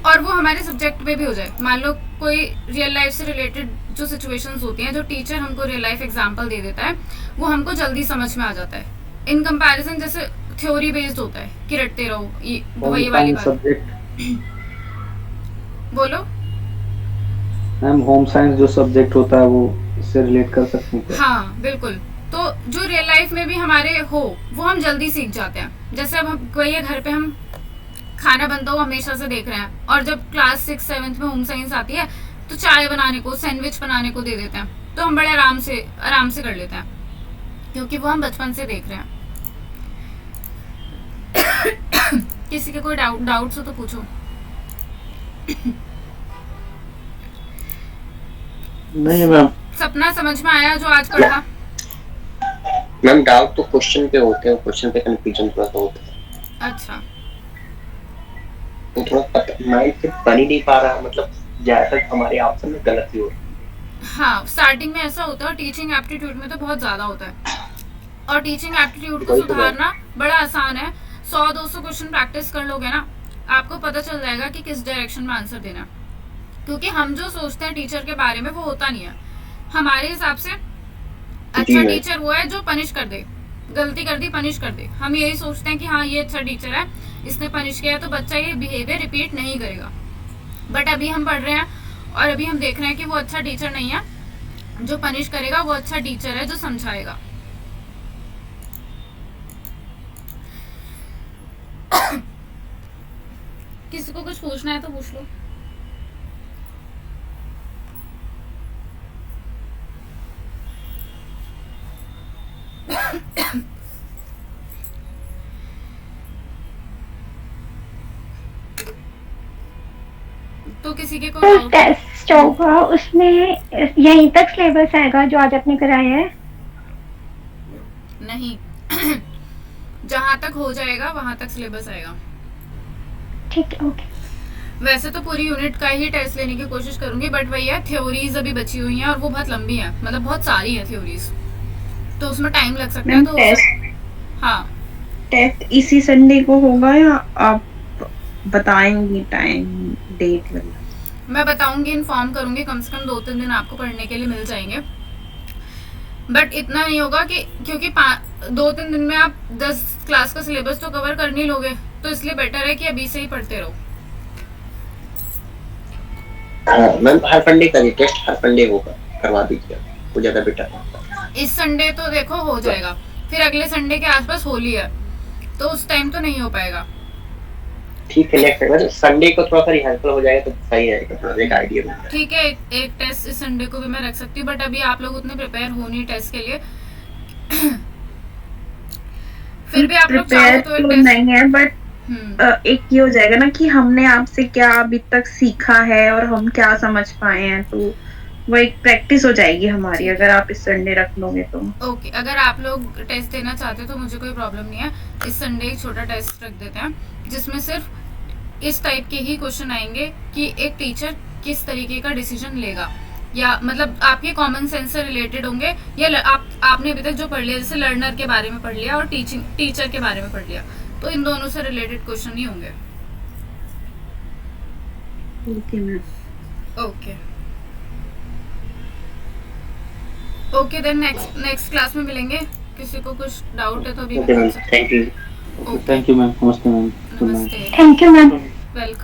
और वो हमारे सब्जेक्ट में भी हो जाए। मान लो कोई रियल लाइफ से रिलेटेड जो सिचुएशंस होती हैं, जो टीचर हमको रियल लाइफ एग्जांपल दे देता है, वो हमको जल्दी समझ में आ जाता है। इन कंपैरिजन जैसे थ्योरी बेस्ड होता है कि रटते रहो, वही वाली बात। बोलो मैम, होम साइंस जो सब्जेक्ट होता है वो इससे रिलेट कर सकते हैं? हाँ बिल्कुल। तो जो रियल लाइफ में भी हमारे हो वो हम जल्दी सीख जाते हैं। जैसे अब हम कोई घर पे हम खाना बनता हो हमेशा से देख रहे हैं, और जब क्लास 6 7 में होम साइंस आती है तो चाय बनाने को, सैंडविच बनाने को दे देते हैं, तो हम बड़े आराम से कर लेते हैं, क्योंकि वो हम बचपन से देख रहे हैं। किसी के कोई डाउट्स हो तो पूछो। नहीं मैम। सपना समझ में आया जो आज पढ़ा? मैम डाउट तो क्वेश्चन पे होते हैं, क्वेश्चन पे कंफ्यूजन थोड़ा सा होता है। अच्छा, तो थोड़ा माइंड से बन ही नहीं पा रहा, मतलब ज्यादातर हमारे ऑप्शन में गलती हो रही है। हाँ, स्टार्टिंग में ऐसा होता है, टीचिंग एप्टीट्यूड में तो बहुत ज्यादा होता है। और टीचिंग एप्टीट्यूड को सुधारना बड़ा आसान है। 100-200 क्वेश्चन प्रैक्टिस कर लोगे ना, आपको पता चल जाएगा कि किस डायरेक्शन में आंसर देना। क्योंकि हम जो सोचते हैं टीचर के बारे में वो होता नहीं है। हमारे हिसाब से अच्छा टीचर वो है जो पनिश कर दे, गलती कर दी पनिश कर दे। हम यही सोचते हैं कि हाँ ये अच्छा टीचर है, इसने पनिश किया तो बच्चा ये बिहेवियर रिपीट नहीं करेगा। बट अभी हम पढ़ रहे हैं और अभी हम देख रहे हैं कि वो अच्छा टीचर नहीं है जो पनिश करेगा, वो अच्छा टीचर है जो समझाएगा। किसी को कुछ पूछना है तो पूछ लो। तो किसी के को टेस्ट होगा उसमें यहीं तक सिलेबस आएगा जो आज आपने कराया है? नहीं, जहाँ तक हो जाएगा वहां तक सिलेबस आएगा। ठीक है, ओके। वैसे तो पूरी यूनिट का ही टेस्ट लेने की कोशिश करूंगी, बट वही है, थ्योरीज अभी बची हुई हैं और वो बहुत लंबी है, मतलब बहुत सारी है थ्योरीज, तो उसमें टाइम लग सकता है। तो हाँ, टेस्ट इसी संडे को होगा या आप बताएंगी टाइम डेट वाला? मैं बताऊंगी, इन्फॉर्म करूंगी, कम से कम 2-3 दिन आपको पढ़ने के लिए मिल जाएंगे। बट इतना नहीं होगा कि क्योंकि 2-3 दिन में आप 10 क्लास का सिलेबस तो कवर कर नहीं लोगे, तो इसलिए बेटर है कि अभी से ही पढ़ते रहो। मैम हर संडे का टेस्ट हर संडे होगा, करवा दीजिए, वो ज्यादा बेटर है। इस संडे तो देखो हो जाएगा, फिर अगले संडे के आसपास होली है, तो उस टाइम तो नहीं हो पाएगा। ठीक है, नेक्स्ट मतलब संडे को थोड़ा सा रिहर्सल हो जाएगा तो सही रहेगा, थोड़ा एक आइडिया मिल जाएगा। ठीक है, एक टेस्ट इस संडे को भी मैं रख सकती हूँ, बट अभी आप लोग उतने प्रिपेयर हो नहीं टेस्ट के लिए। फिर भी आप लोग चाहो तो एक टेस्ट नहीं है, बट एक ये हो जाएगा ना कि हमने आपसे क्या अभी तक सीखा है और हम क्या समझ पाए हैं, तो वो एक प्रैक्टिस हो जाएगी हमारी अगर आप इस संडे रख लोगे तो। ओके, अगर आप लोग टेस्ट देना चाहते हो तो मुझे कोई प्रॉब्लम नहीं है। इस संडे एक छोटा टेस्ट रख देते हैं जिसमें सिर्फ इस टाइप के ही क्वेश्चन आएंगे कि एक टीचर किस तरीके का डिसीजन लेगा, या मतलब आपके कॉमन सेंस से रिलेटेड होंगे, या आपने अभी तक जो पढ़ लिया, जैसे लर्नर के बारे में पढ़ लिया और टीचर के बारे में पढ़ लिया, तो इन दोनों से रिलेटेड क्वेश्चन ही होंगे। Okay ma'am. Okay okay, then next class में मिलेंगे। किसी को कुछ डाउट है तो अभी okay ma'am, thank you. Thank you ma'am, नमस्ते मैम, गुड नाइट। नमस्ते, थैंक यू मैम। वेलकम।